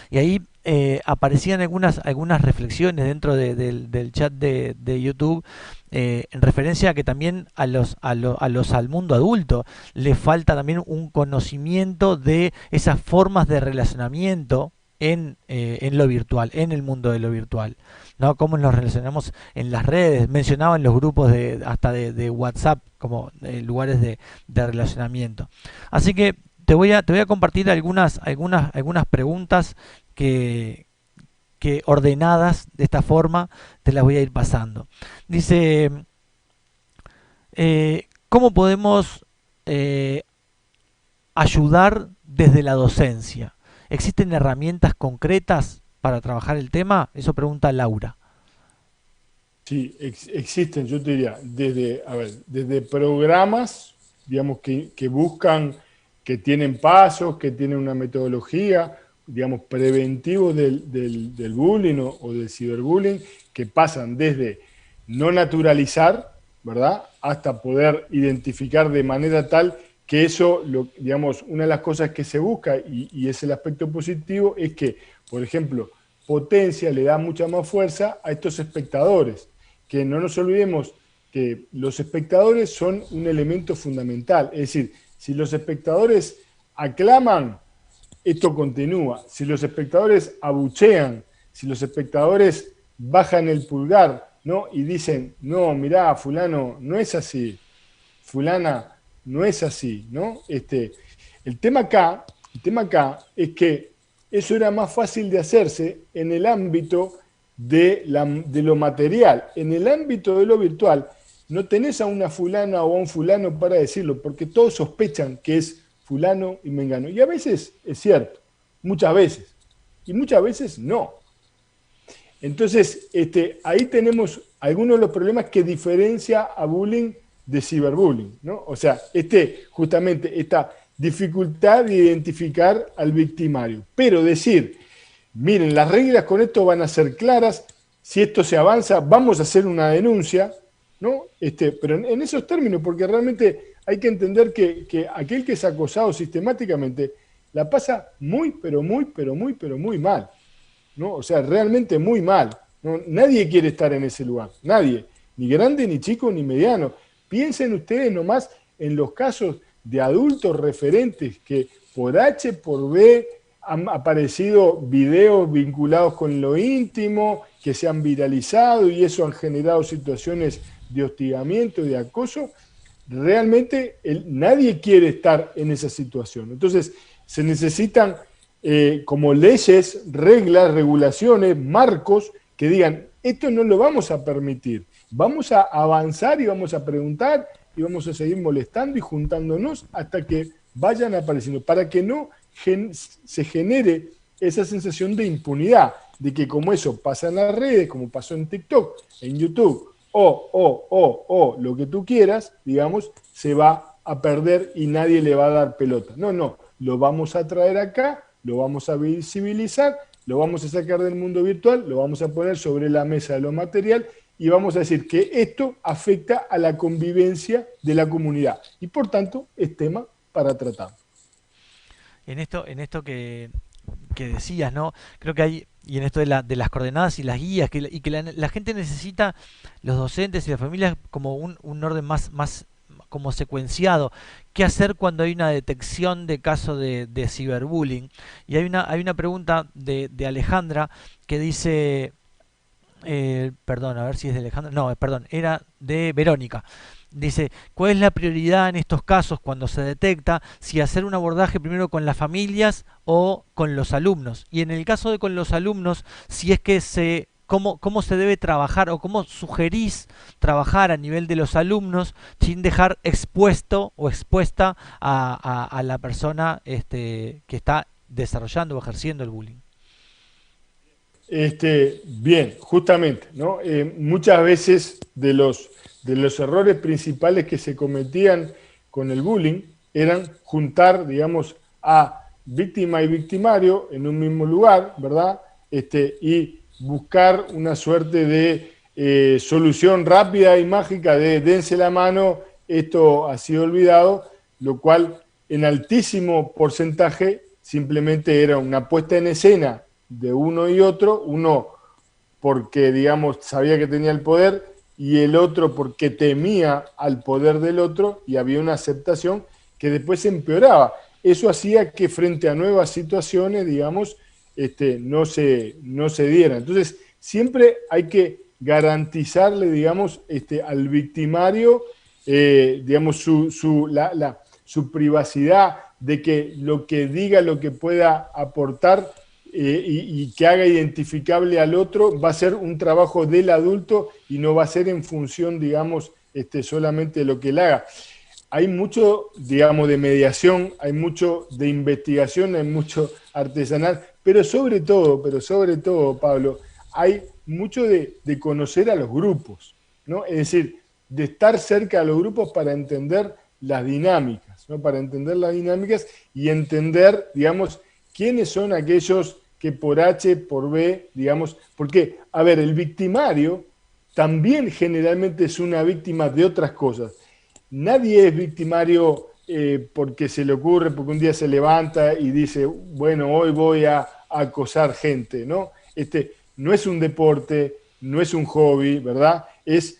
Y ahí aparecían algunas reflexiones dentro del chat de YouTube, en referencia a que también al mundo adulto le falta también un conocimiento de esas formas de relacionamiento en lo virtual, en el mundo de lo virtual, ¿no? Cómo nos relacionamos en las redes, mencionaban los grupos hasta de WhatsApp como lugares de relacionamiento. Así que te voy a compartir algunas preguntas que, que ordenadas de esta forma te las voy a ir pasando. Dice, ¿cómo podemos ayudar desde la docencia? ¿Existen herramientas concretas para trabajar el tema? Eso pregunta Laura. Sí, existen, yo te diría, desde, a ver, desde programas, digamos, que buscan, que tienen pasos, que tienen una metodología, digamos, preventivos del bullying o del ciberbullying, que pasan desde no naturalizar, ¿verdad?, hasta poder identificar de manera tal que eso, digamos, una de las cosas que se busca, y es el aspecto positivo, es que, por ejemplo, potencia, le da mucha más fuerza a estos espectadores, que no nos olvidemos que los espectadores son un elemento fundamental. Es decir, si los espectadores aclaman, esto continúa. Si los espectadores abuchean, si los espectadores bajan el pulgar, ¿no?, y dicen, no, mirá, fulano, no es así, fulana, no es así, ¿no? El tema acá es que eso era más fácil de hacerse en el ámbito de lo material. En el ámbito de lo virtual, no tenés a una fulana o a un fulano para decirlo, porque todos sospechan que es fulano y mengano. Y a veces es cierto, muchas veces, y muchas veces no. Entonces, ahí tenemos algunos de los problemas que diferencia a bullying de ciberbullying, ¿no? O sea, justamente esta dificultad de identificar al victimario. Pero decir, miren, las reglas con esto van a ser claras, si esto se avanza, vamos a hacer una denuncia, ¿no? Pero en esos términos, porque realmente hay que entender que aquel que es acosado sistemáticamente la pasa muy, pero muy, pero muy, pero muy mal, ¿no? O sea, realmente muy mal, ¿no? Nadie quiere estar en ese lugar, nadie, ni grande, ni chico, ni mediano. Piensen ustedes nomás en los casos de adultos referentes que por H, por B, han aparecido videos vinculados con lo íntimo, que se han viralizado y eso han generado situaciones de hostigamiento y de acoso. Realmente nadie quiere estar en esa situación. Entonces, se necesitan como leyes, reglas, regulaciones, marcos que digan, esto no lo vamos a permitir. Vamos a avanzar y vamos a preguntar y vamos a seguir molestando y juntándonos hasta que vayan apareciendo, para que no se genere esa sensación de impunidad, de que como eso pasa en las redes, como pasó en TikTok, en YouTube, o lo que tú quieras, digamos, se va a perder y nadie le va a dar pelota. No, no, lo vamos a traer acá, lo vamos a visibilizar, lo vamos a sacar del mundo virtual, lo vamos a poner sobre la mesa de lo material y vamos a decir que esto afecta a la convivencia de la comunidad y por tanto es tema para tratar. En esto que decías, ¿no? Creo que hay, y en esto de las coordenadas y las guías, y que la gente necesita, los docentes y las familias, como un orden más como secuenciado. ¿Qué hacer cuando hay una detección de caso de ciberbullying? Y hay una pregunta de Alejandra que dice, perdón, a ver si es de Alejandra, no, perdón, era de Verónica. Dice, ¿cuál es la prioridad en estos casos cuando se detecta? Si hacer un abordaje primero con las familias o con los alumnos. Y en el caso de con los alumnos, si es que cómo se debe trabajar o cómo sugerís trabajar a nivel de los alumnos sin dejar expuesto o expuesta a la persona que está desarrollando o ejerciendo el bullying. Bien, justamente, ¿no? Muchas veces de los errores principales que se cometían con el bullying eran juntar, digamos, a víctima y victimario en un mismo lugar, ¿verdad? Y buscar una suerte de solución rápida y mágica de dense la mano, esto ha sido olvidado, lo cual en altísimo porcentaje simplemente era una puesta en escena de uno y otro, uno porque, digamos, sabía que tenía el poder y el otro porque temía al poder del otro y había una aceptación que después empeoraba. Eso hacía que frente a nuevas situaciones, digamos, no se dieran. Entonces, siempre hay que garantizarle, digamos, al victimario, digamos, su privacidad, de que lo que diga, lo que pueda aportar y que haga identificable al otro, va a ser un trabajo del adulto y no va a ser en función, digamos, solamente de lo que él haga. Hay mucho, digamos, de mediación, hay mucho de investigación, hay mucho artesanal, pero sobre todo, Pablo, hay mucho de conocer a los grupos, ¿no? Es decir, de estar cerca de los grupos para entender las dinámicas, ¿no? Para entender las dinámicas y entender, digamos, quiénes son aquellos que por H, por B, digamos, porque, a ver, el victimario también generalmente es una víctima de otras cosas. Nadie es victimario porque se le ocurre, porque un día se levanta y dice, bueno, hoy voy a acosar gente, ¿no? No es un deporte, no es un hobby, ¿verdad? Es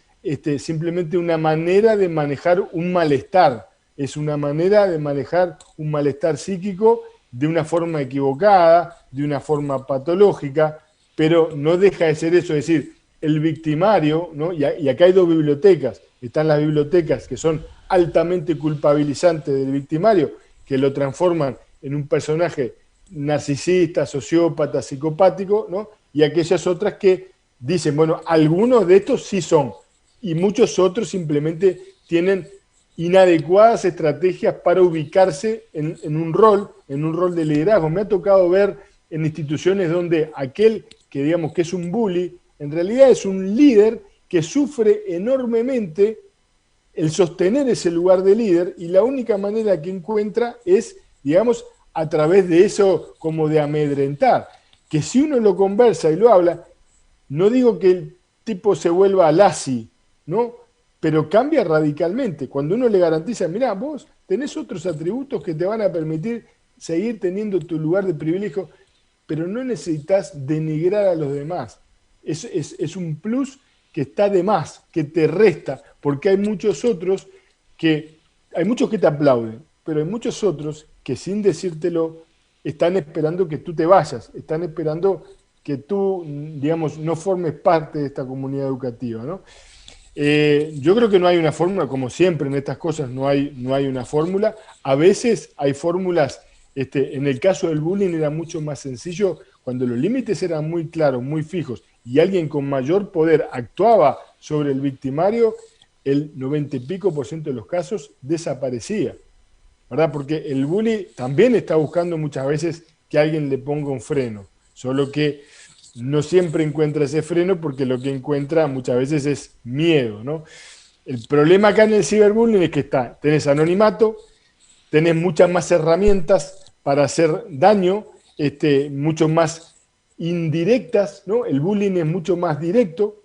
simplemente una manera de manejar un malestar, es una manera de manejar un malestar psíquico de una forma equivocada, de una forma patológica, pero no deja de ser eso, es decir, el victimario, ¿no? Y acá hay dos bibliotecas, están las bibliotecas que son altamente culpabilizantes del victimario, que lo transforman en un personaje narcisista, sociópata, psicopático, ¿no? Y aquellas otras que dicen, bueno, algunos de estos sí son, y muchos otros simplemente tienen inadecuadas estrategias para ubicarse en un rol de liderazgo. Me ha tocado ver en instituciones donde aquel que digamos que es un bully, en realidad es un líder que sufre enormemente el sostener ese lugar de líder y la única manera que encuentra es, digamos, a través de eso como de amedrentar. Que si uno lo conversa y lo habla, no digo que el tipo se vuelva lazy, ¿no? Pero cambia radicalmente. Cuando uno le garantiza, mirá, vos tenés otros atributos que te van a permitir seguir teniendo tu lugar de privilegio, pero no necesitas denigrar a los demás. Es un plus que está de más, que te resta, porque hay muchos otros hay muchos que te aplauden, pero hay muchos otros que sin decírtelo están esperando que tú te vayas, están esperando que tú, digamos, no formes parte de esta comunidad educativa, ¿no? Yo creo que no hay una fórmula, como siempre en estas cosas no hay una fórmula. A veces hay fórmulas, en el caso del bullying era mucho más sencillo, cuando los límites eran muy claros, muy fijos, y alguien con mayor poder actuaba sobre el victimario, el 90 y pico por ciento de los casos desaparecía, ¿verdad? Porque el bully también está buscando muchas veces que alguien le ponga un freno, solo que no siempre encuentra ese freno porque lo que encuentra muchas veces es miedo, ¿no? El problema acá en el ciberbullying es que tenés anonimato, tenés muchas más herramientas para hacer daño, mucho más indirectas, ¿no? El bullying es mucho más directo,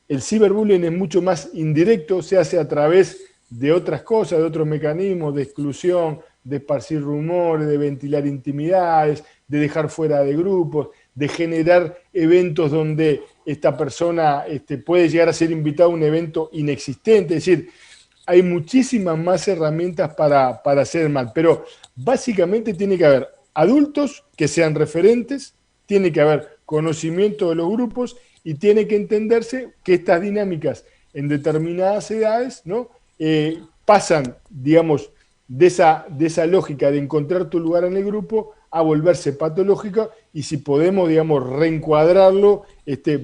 el ciberbullying es mucho más indirecto, se hace a través de otras cosas, de otros mecanismos de exclusión, de esparcir rumores, de ventilar intimidades, de dejar fuera de grupos, de generar eventos donde esta persona puede llegar a ser invitada a un evento inexistente. Es decir, hay muchísimas más herramientas para hacer mal, pero básicamente tiene que haber adultos que sean referentes, tiene que haber conocimiento de los grupos y tiene que entenderse que estas dinámicas en determinadas edades, ¿no? Pasan, digamos, de esa lógica de encontrar tu lugar en el grupo a volverse patológica y si podemos, digamos, reencuadrarlo,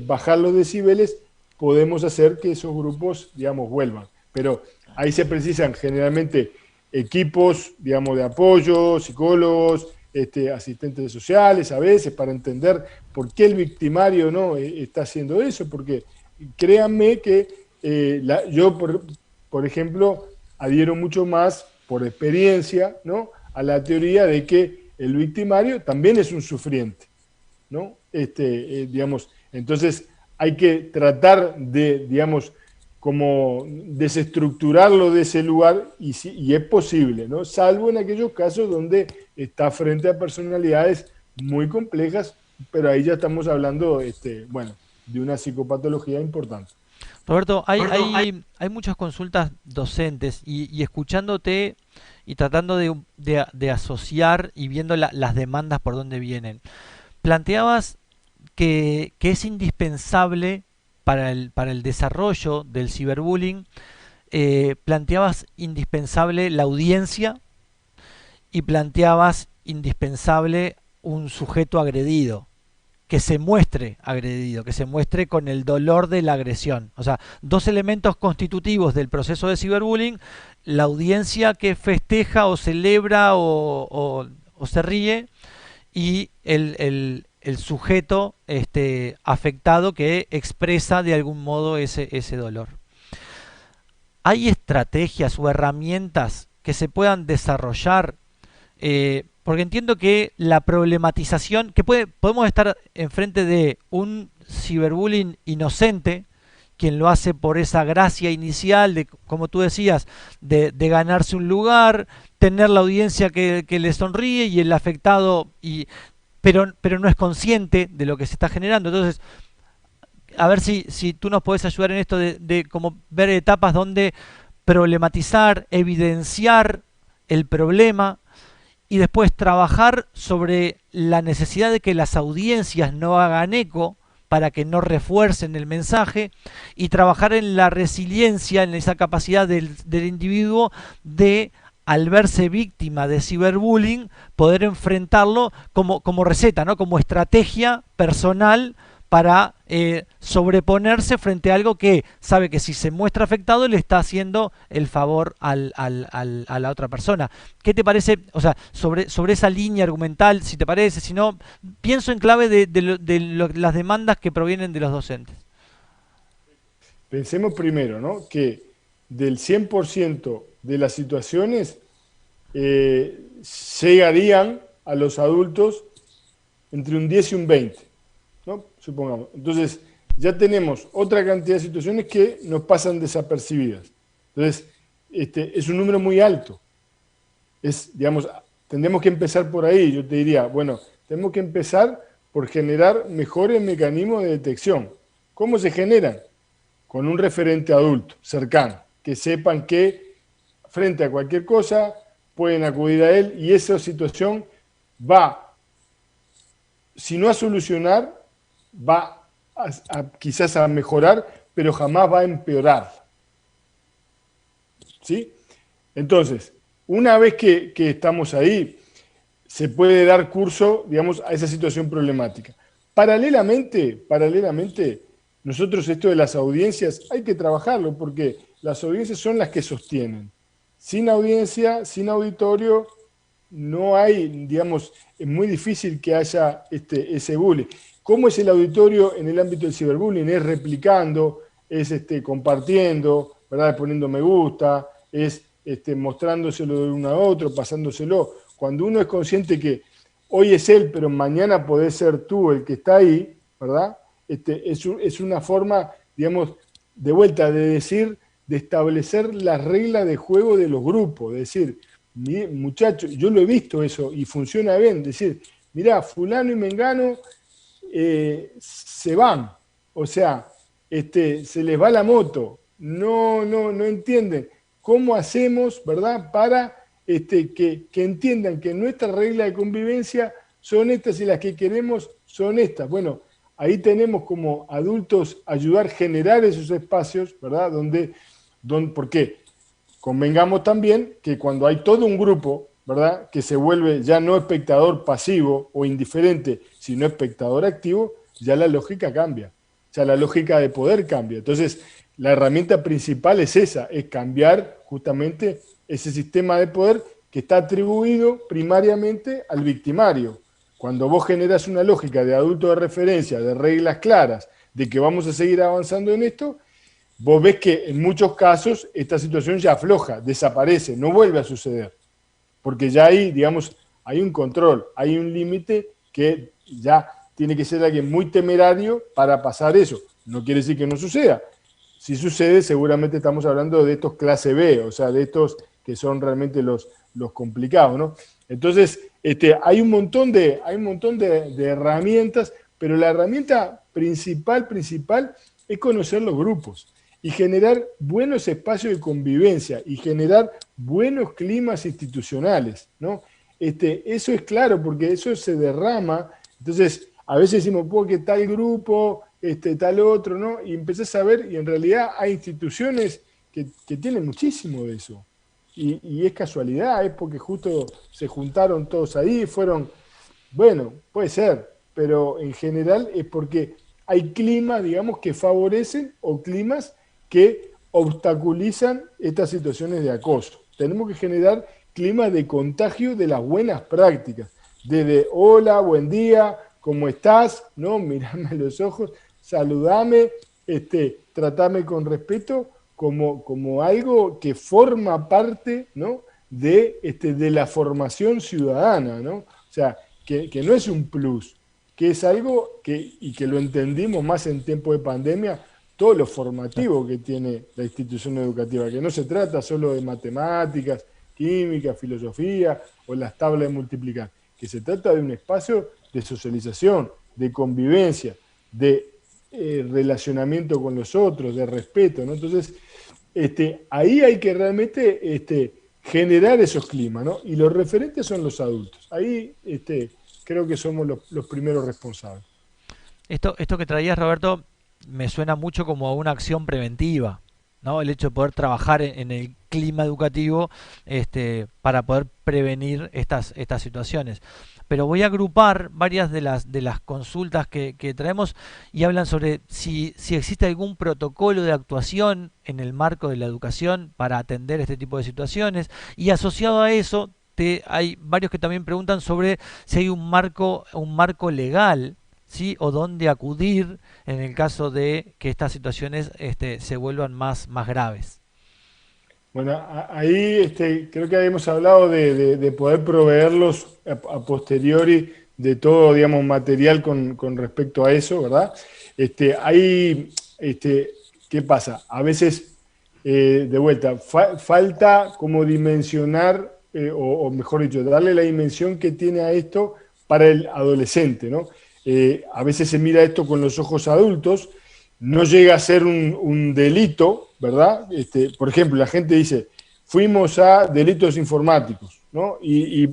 bajar los decibeles, podemos hacer que esos grupos, digamos, vuelvan. Pero ahí se precisan generalmente equipos, digamos, de apoyo, psicólogos, asistentes sociales a veces para entender por qué el victimario no está haciendo eso, porque créanme que yo, por ejemplo, adhiero mucho más por experiencia, ¿no?, a la teoría de que el victimario también es un sufriente. ¿no? Digamos, entonces hay que tratar de, digamos, como desestructurarlo de ese lugar y es posible, ¿no? Salvo en aquellos casos donde está frente a personalidades muy complejas, pero ahí ya estamos hablando, bueno, de una psicopatología importante. Roberto, hay muchas consultas docentes y escuchándote y tratando de asociar y viendo las demandas por dónde vienen. Planteabas que es indispensable para el desarrollo del ciberbullying, planteabas indispensable la audiencia y planteabas indispensable un sujeto agredido, que se muestre agredido, que se muestre con el dolor de la agresión. O sea, dos elementos constitutivos del proceso de ciberbullying: la audiencia que festeja o celebra o se ríe, y el sujeto afectado que expresa de algún modo ese dolor. ¿Hay estrategias o herramientas que se puedan desarrollar? Porque entiendo que la problematización, podemos estar enfrente de un ciberbullying inocente, quien lo hace por esa gracia inicial de, como tú decías, de ganarse un lugar, tener la audiencia que le sonríe y el afectado, pero no es consciente de lo que se está generando. Entonces, a ver si tú nos podés ayudar en esto de como ver etapas donde problematizar, evidenciar el problema y después trabajar sobre la necesidad de que las audiencias no hagan eco para que no refuercen el mensaje, y trabajar en la resiliencia, en esa capacidad del individuo de, al verse víctima de ciberbullying, poder enfrentarlo como receta, ¿no? Como estrategia personal para sobreponerse frente a algo que sabe que si se muestra afectado le está haciendo el favor a la otra persona. ¿Qué te parece? O sea, sobre esa línea argumental, si te parece, si no, pienso en clave las demandas que provienen de los docentes. Pensemos primero, ¿no? Que del 100% de las situaciones llegarían a los adultos entre un 10 y un 20, ¿no? Supongamos. Entonces, ya tenemos otra cantidad de situaciones que nos pasan desapercibidas. Entonces, es un número muy alto. Digamos, tendremos que empezar por ahí. Yo te diría, bueno, tenemos que empezar por generar mejores mecanismos de detección. ¿Cómo se generan? Con un referente adulto, cercano, que sepan que frente a cualquier cosa pueden acudir a él, y esa situación va, si no a solucionar, va quizás a mejorar, pero jamás va a empeorar. ¿Sí? Entonces, una vez que estamos ahí, se puede dar curso, digamos, a esa situación problemática. Paralelamente, nosotros esto de las audiencias hay que trabajarlo, porque las audiencias son las que sostienen. Sin audiencia, sin auditorio, no hay, digamos, es muy difícil que haya ese bullying. ¿Cómo es el auditorio en el ámbito del ciberbullying? Es replicando, es compartiendo, ¿verdad? Poniendo me gusta, es mostrándoselo de uno a otro, pasándoselo. Cuando uno es consciente que hoy es él, pero mañana podés ser tú el que está ahí, ¿verdad? Es una forma, digamos, de vuelta, de decir, de establecer las reglas de juego de los grupos, de decir, muchachos, yo lo he visto eso y funciona bien, decir, mirá, fulano y mengano se van, o sea, se les va la moto, no entienden. ¿Cómo hacemos, verdad, para que entiendan que nuestras reglas de convivencia son estas y las que queremos son estas? Bueno, ahí tenemos como adultos ayudar a generar esos espacios, ¿verdad? Porque convengamos también que cuando hay todo un grupo, ¿verdad?, que se vuelve ya no espectador pasivo o indiferente, sino espectador activo, ya la lógica cambia, ya la lógica de poder cambia. Entonces, la herramienta principal es esa, es cambiar justamente ese sistema de poder que está atribuido primariamente al victimario. Cuando vos generas una lógica de adulto de referencia, de reglas claras, de que vamos a seguir avanzando en esto, vos ves que en muchos casos esta situación ya afloja, desaparece, no vuelve a suceder. Porque ya hay, digamos, hay un control, hay un límite que ya tiene que ser alguien muy temerario para pasar eso. No quiere decir que no suceda. Si sucede, seguramente estamos hablando de estos clase B, o sea, de estos que son realmente los complicados, ¿no? Entonces, hay un montón de herramientas, pero la herramienta principal es conocer los grupos y generar buenos espacios de convivencia y generar buenos climas institucionales, ¿no? Eso es claro, porque eso se derrama. Entonces, a veces decimos, porque tal grupo, tal otro, ¿no? Y empezás a ver, y en realidad hay instituciones que tienen muchísimo de eso. Y es casualidad, es porque justo se juntaron todos ahí, fueron, bueno, puede ser, pero en general es porque hay climas, digamos, que favorecen o climas que obstaculizan estas situaciones de acoso. Tenemos que generar climas de contagio de las buenas prácticas, desde hola, buen día, ¿cómo estás? ¿No? Mirame a los ojos, saludame, tratame con respeto, como algo que forma parte, ¿no? de la formación ciudadana, ¿no? O sea, que no es un plus, que es algo y que lo entendimos más en tiempo de pandemia, todo lo formativo que tiene la institución educativa, que no se trata solo de matemáticas, química, filosofía o las tablas de multiplicar, que se trata de un espacio de socialización, de convivencia, de relacionamiento con los otros, de respeto, ¿no? Entonces, ahí hay que realmente generar esos climas, ¿no? Y los referentes son los adultos. Ahí creo que somos los primeros responsables. Esto que traías, Roberto, me suena mucho como a una acción preventiva, ¿no? El hecho de poder trabajar en el clima educativo, para poder prevenir estas situaciones. Pero voy a agrupar varias de las consultas que traemos y hablan sobre si existe algún protocolo de actuación en el marco de la educación para atender este tipo de situaciones. Y asociado a eso, hay varios que también preguntan sobre si hay un marco legal, ¿sí? O dónde acudir en el caso de que estas situaciones se vuelvan más graves. Bueno, ahí creo que habíamos hablado de poder proveerlos a posteriori de todo, digamos, material con respecto a eso, ¿verdad? Ahí, ¿qué pasa? A veces, de vuelta, falta como dimensionar, o mejor dicho, darle la dimensión que tiene a esto para el adolescente, ¿no? A veces se mira esto con los ojos adultos, no llega a ser un delito, ¿verdad? Por ejemplo, la gente dice, fuimos a delitos informáticos, ¿no? Y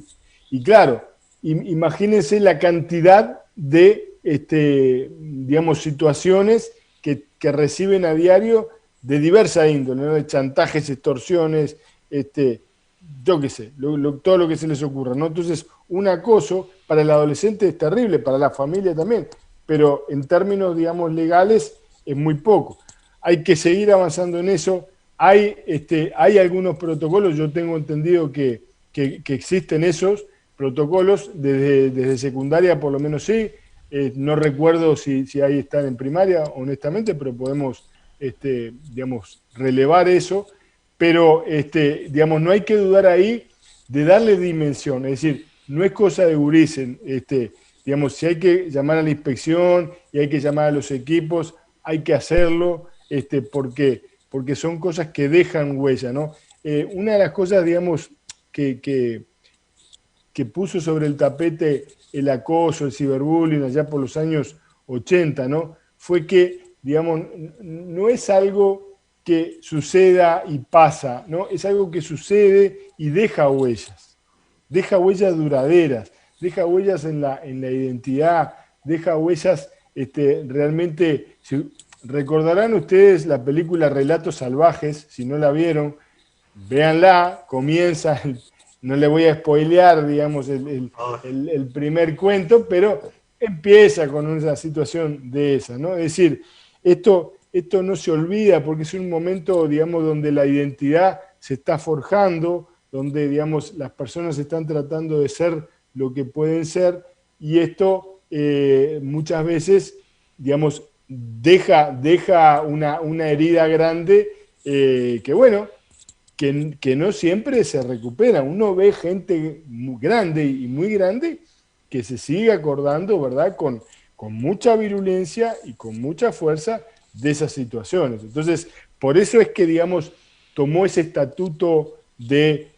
claro, imagínense la cantidad de, digamos, situaciones que reciben a diario de diversa índole, ¿no? De chantajes, extorsiones, yo qué sé, todo lo que se les ocurra, ¿no? Entonces, un acoso para el adolescente es terrible, para la familia también, pero en términos, digamos, legales es muy poco. Hay que seguir avanzando en eso. Hay algunos protocolos, yo tengo entendido que existen esos protocolos desde secundaria, por lo menos sí. No recuerdo si ahí están en primaria, honestamente, pero podemos, digamos, relevar eso. Pero, digamos, no hay que dudar ahí de darle dimensión. Es decir, no es cosa de gurises. Digamos, si hay que llamar a la inspección y hay que llamar a los equipos, hay que hacerlo, porque son cosas que dejan huella, ¿no? Una de las cosas, digamos, que puso sobre el tapete el acoso, el ciberbullying allá por los años 80, ¿no? Fue que, digamos, no es algo que suceda y pasa, ¿no? Es algo que sucede y deja huellas duraderas, deja huellas en la identidad, deja huellas realmente. Recordarán ustedes la película Relatos Salvajes, si no la vieron, véanla, comienza, no le voy a spoilear, digamos, el primer cuento, pero empieza con una situación de esa, ¿no? Es decir, esto no se olvida porque es un momento, digamos, donde la identidad se está forjando, donde, digamos, las personas están tratando de ser lo que pueden ser, y esto muchas veces, digamos, deja una herida grande, que bueno, que no siempre se recupera. Uno ve gente muy grande y muy grande que se sigue acordando, ¿verdad? Con con mucha virulencia y con mucha fuerza de esas situaciones. Entonces, por eso es que, digamos, tomó ese estatuto de,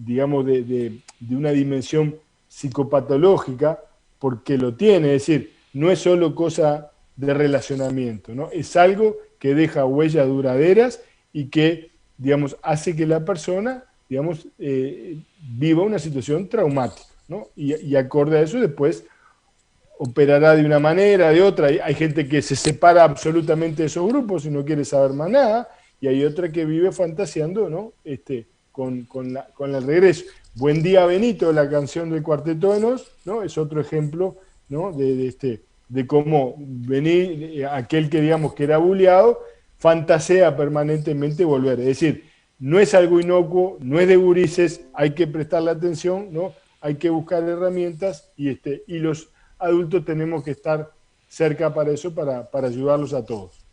digamos, de una dimensión psicopatológica, porque lo tiene, es decir, no es solo cosa de relacionamiento, ¿no? Es algo que deja huellas duraderas y que, digamos, hace que la persona, digamos, viva una situación traumática, ¿no? Y acorde a eso después operará de una manera, de otra. Hay gente que se separa absolutamente de esos grupos y no quiere saber más nada, y hay otra que vive fantaseando, ¿no? Con el regreso. Buen día, Benito, la canción del Cuarteto de Nos, ¿no? Es otro ejemplo, ¿no? De cómo venir, aquel que digamos que era bulleado, fantasea permanentemente volver. Es decir, no es algo inocuo, no es de gurises, hay que prestarle atención, ¿no? Hay que buscar herramientas y los adultos tenemos que estar cerca para eso, para ayudarlos a todos.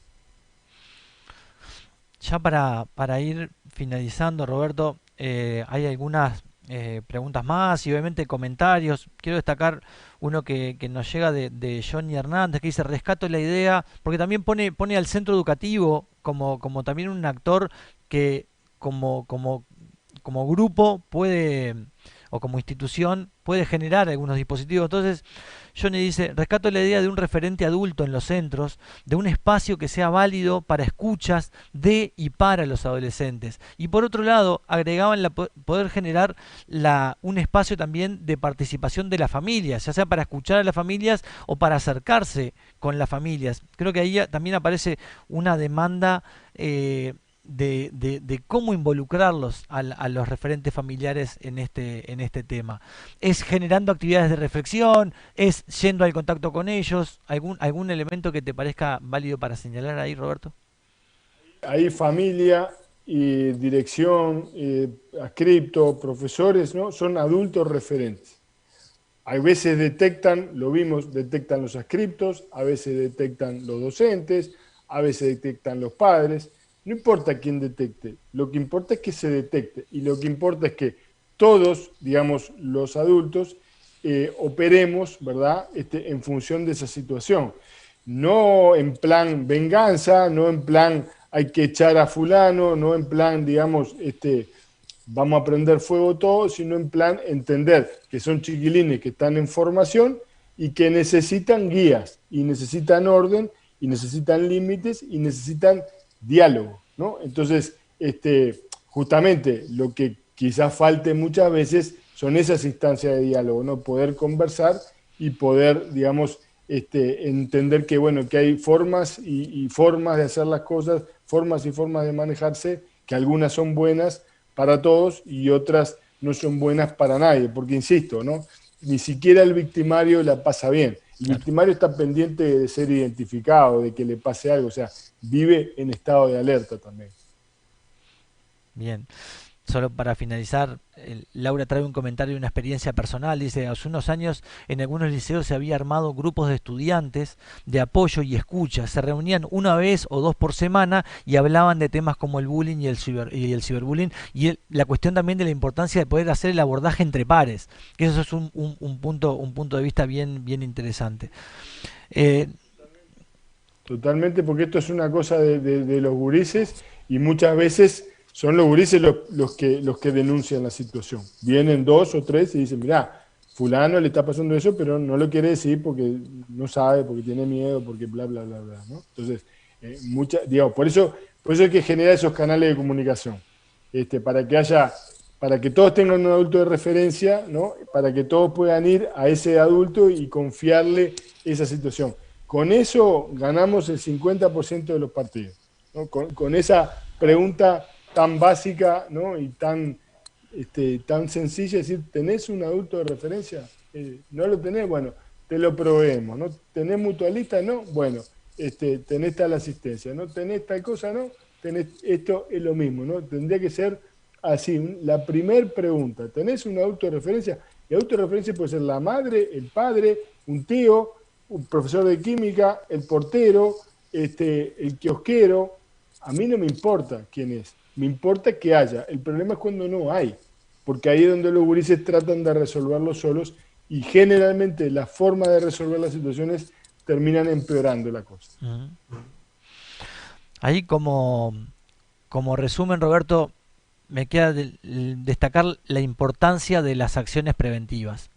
Ya para ir finalizando, Roberto, hay algunas preguntas más y obviamente comentarios. Quiero destacar uno que nos llega de Johnny Hernández, que dice, rescato la idea, porque también pone al centro educativo como también un actor que como, como, como grupo puede, o como institución, puede generar algunos dispositivos. Entonces, Johnny dice, rescato la idea de un referente adulto en los centros, de un espacio que sea válido para escuchas de y para los adolescentes. Y por otro lado, agregaban poder generar un espacio también de participación de las familias, ya sea para escuchar a las familias o para acercarse con las familias. Creo que ahí también aparece una demanda de cómo involucrarlos a los referentes familiares en este tema. ¿Es generando actividades de reflexión? ¿Es yendo al contacto con ellos? ¿Algún elemento que te parezca válido para señalar ahí, Roberto? Ahí familia y dirección, adscripto, profesores, ¿no? Son adultos referentes. A veces detectan, lo vimos, detectan los adscriptos, a veces detectan los docentes, a veces detectan los padres. No importa quién detecte, lo que importa es que se detecte y lo que importa es que todos, digamos, los adultos, operemos, ¿verdad?, en función de esa situación. No en plan venganza, no en plan hay que echar a fulano, no en plan, digamos, vamos a prender fuego todo, sino en plan entender que son chiquilines que están en formación y que necesitan guías, y necesitan orden, y necesitan límites, y necesitan diálogo, ¿no? Entonces, justamente lo que quizás falte muchas veces son esas instancias de diálogo, ¿no? Poder conversar y poder, digamos, entender que, bueno, que hay formas y formas de hacer las cosas, formas y formas de manejarse, que algunas son buenas para todos y otras no son buenas para nadie, porque insisto, ¿no? Ni siquiera el victimario la pasa bien. El Claro. victimario está pendiente de ser identificado, de que le pase algo, o sea, vive en estado de alerta también. Bien. Solo para finalizar, Laura trae un comentario de una experiencia personal. Dice, hace unos años en algunos liceos se había armado grupos de estudiantes de apoyo y escucha. Se reunían una vez o dos por semana y hablaban de temas como el bullying y el ciberbullying y la cuestión también de la importancia de poder hacer el abordaje entre pares. Que eso es un punto de vista bien interesante. Eh, Totalmente, porque esto es una cosa de los gurises y muchas veces son los gurises los que denuncian la situación. Vienen dos o tres y dicen, mirá, fulano le está pasando eso, pero no lo quiere decir porque no sabe, porque tiene miedo, porque bla, bla, bla, bla, ¿no? Entonces, digamos, por eso hay que generar esos canales de comunicación, para que haya, para que todos tengan un adulto de referencia, ¿no? Para que todos puedan ir a ese adulto y confiarle esa situación. Con eso ganamos el 50% de los partidos, ¿no? Con esa pregunta tan básica, ¿no? Y tan sencilla, es decir, ¿tenés un adulto de referencia? ¿No lo tenés? Bueno, te lo proveemos, ¿no? ¿Tenés mutualista? No, bueno, tenés tal asistencia, ¿no? ¿Tenés tal cosa? No, tenés, esto es lo mismo, ¿no? Tendría que ser así, la primer pregunta, ¿tenés un adulto de referencia? El adulto de referencia puede ser la madre, el padre, un tío, un profesor de química, el portero, el kiosquero. A mí no me importa quién es, me importa que haya. El problema es cuando no hay, porque ahí es donde los gurises tratan de resolverlo solos y generalmente la forma de resolver las situaciones terminan empeorando la cosa. Ahí como resumen, Roberto, me queda destacar la importancia de las acciones preventivas,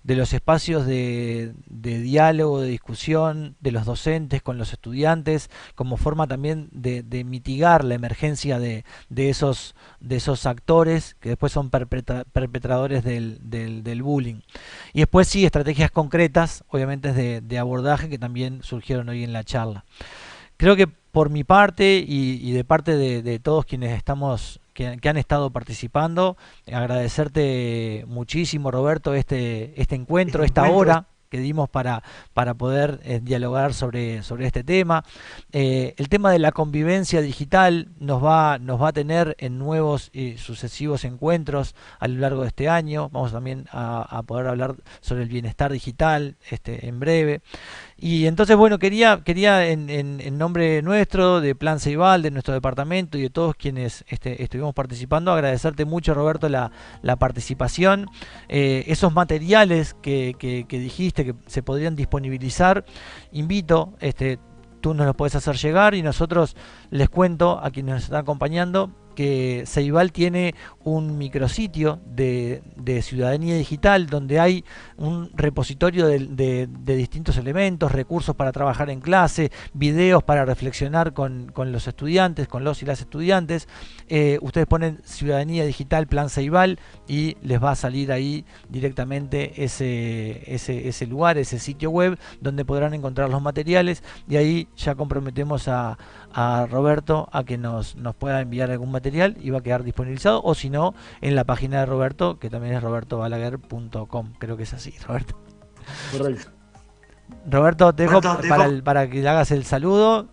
de los espacios de diálogo, de discusión, de los docentes con los estudiantes, como forma también de mitigar la emergencia de esos actores que después son perpetradores del bullying. Y después sí, estrategias concretas, obviamente de abordaje, que también surgieron hoy en la charla. Creo que por mi parte y de parte de todos quienes que han estado participando, agradecerte muchísimo, Roberto, este encuentro, esta hora que dimos para poder dialogar sobre este tema. El tema de la convivencia digital nos va a tener en nuevos y sucesivos encuentros a lo largo de este año. Vamos también a poder hablar sobre el bienestar digital en breve. Y entonces, bueno, quería en nombre nuestro, de Plan Ceibal, de nuestro departamento y de todos quienes estuvimos participando, agradecerte mucho, Roberto, la participación. Esos materiales que dijiste que se podrían disponibilizar, invito, tú nos los puedes hacer llegar y nosotros les cuento a quienes nos están acompañando que Ceibal tiene un micrositio de ciudadanía digital donde hay un repositorio de distintos elementos, recursos para trabajar en clase, videos para reflexionar con los estudiantes, con los y las estudiantes. Ustedes ponen ciudadanía digital Plan Ceibal y les va a salir ahí directamente ese lugar, ese sitio web donde podrán encontrar los materiales, y ahí ya comprometemos a Roberto a que nos pueda enviar algún material y va a quedar disponibilizado, o si no, en la página de Roberto, que también es robertobalaguer.com. Creo que es así, Roberto. Correcto. Roberto, te dejo para que le hagas el saludo.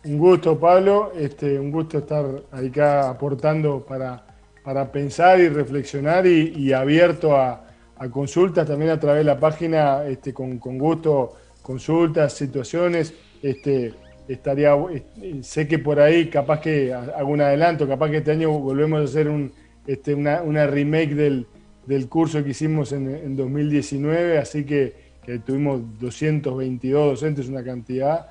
Un gusto, Pablo. Un gusto estar acá aportando para pensar y reflexionar y abierto a consultas también a través de la página, con gusto, consultas, situaciones. Sé que por ahí capaz que hago un adelanto, capaz que este año volvemos a hacer una remake del curso que hicimos en 2019, así que tuvimos 222 docentes, una cantidad.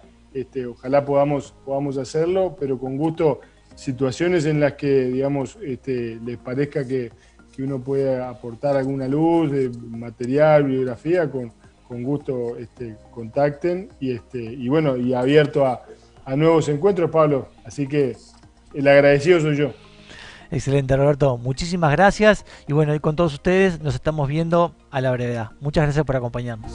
Ojalá podamos hacerlo, pero con gusto, situaciones en las que, digamos, les parezca que uno puede aportar alguna luz, de material, bibliografía, con gusto contacten y bueno, y abierto a nuevos encuentros, Pablo. Así que el agradecido soy yo. Excelente, Roberto. Muchísimas gracias. Y bueno, y con todos ustedes nos estamos viendo a la brevedad. Muchas gracias por acompañarnos.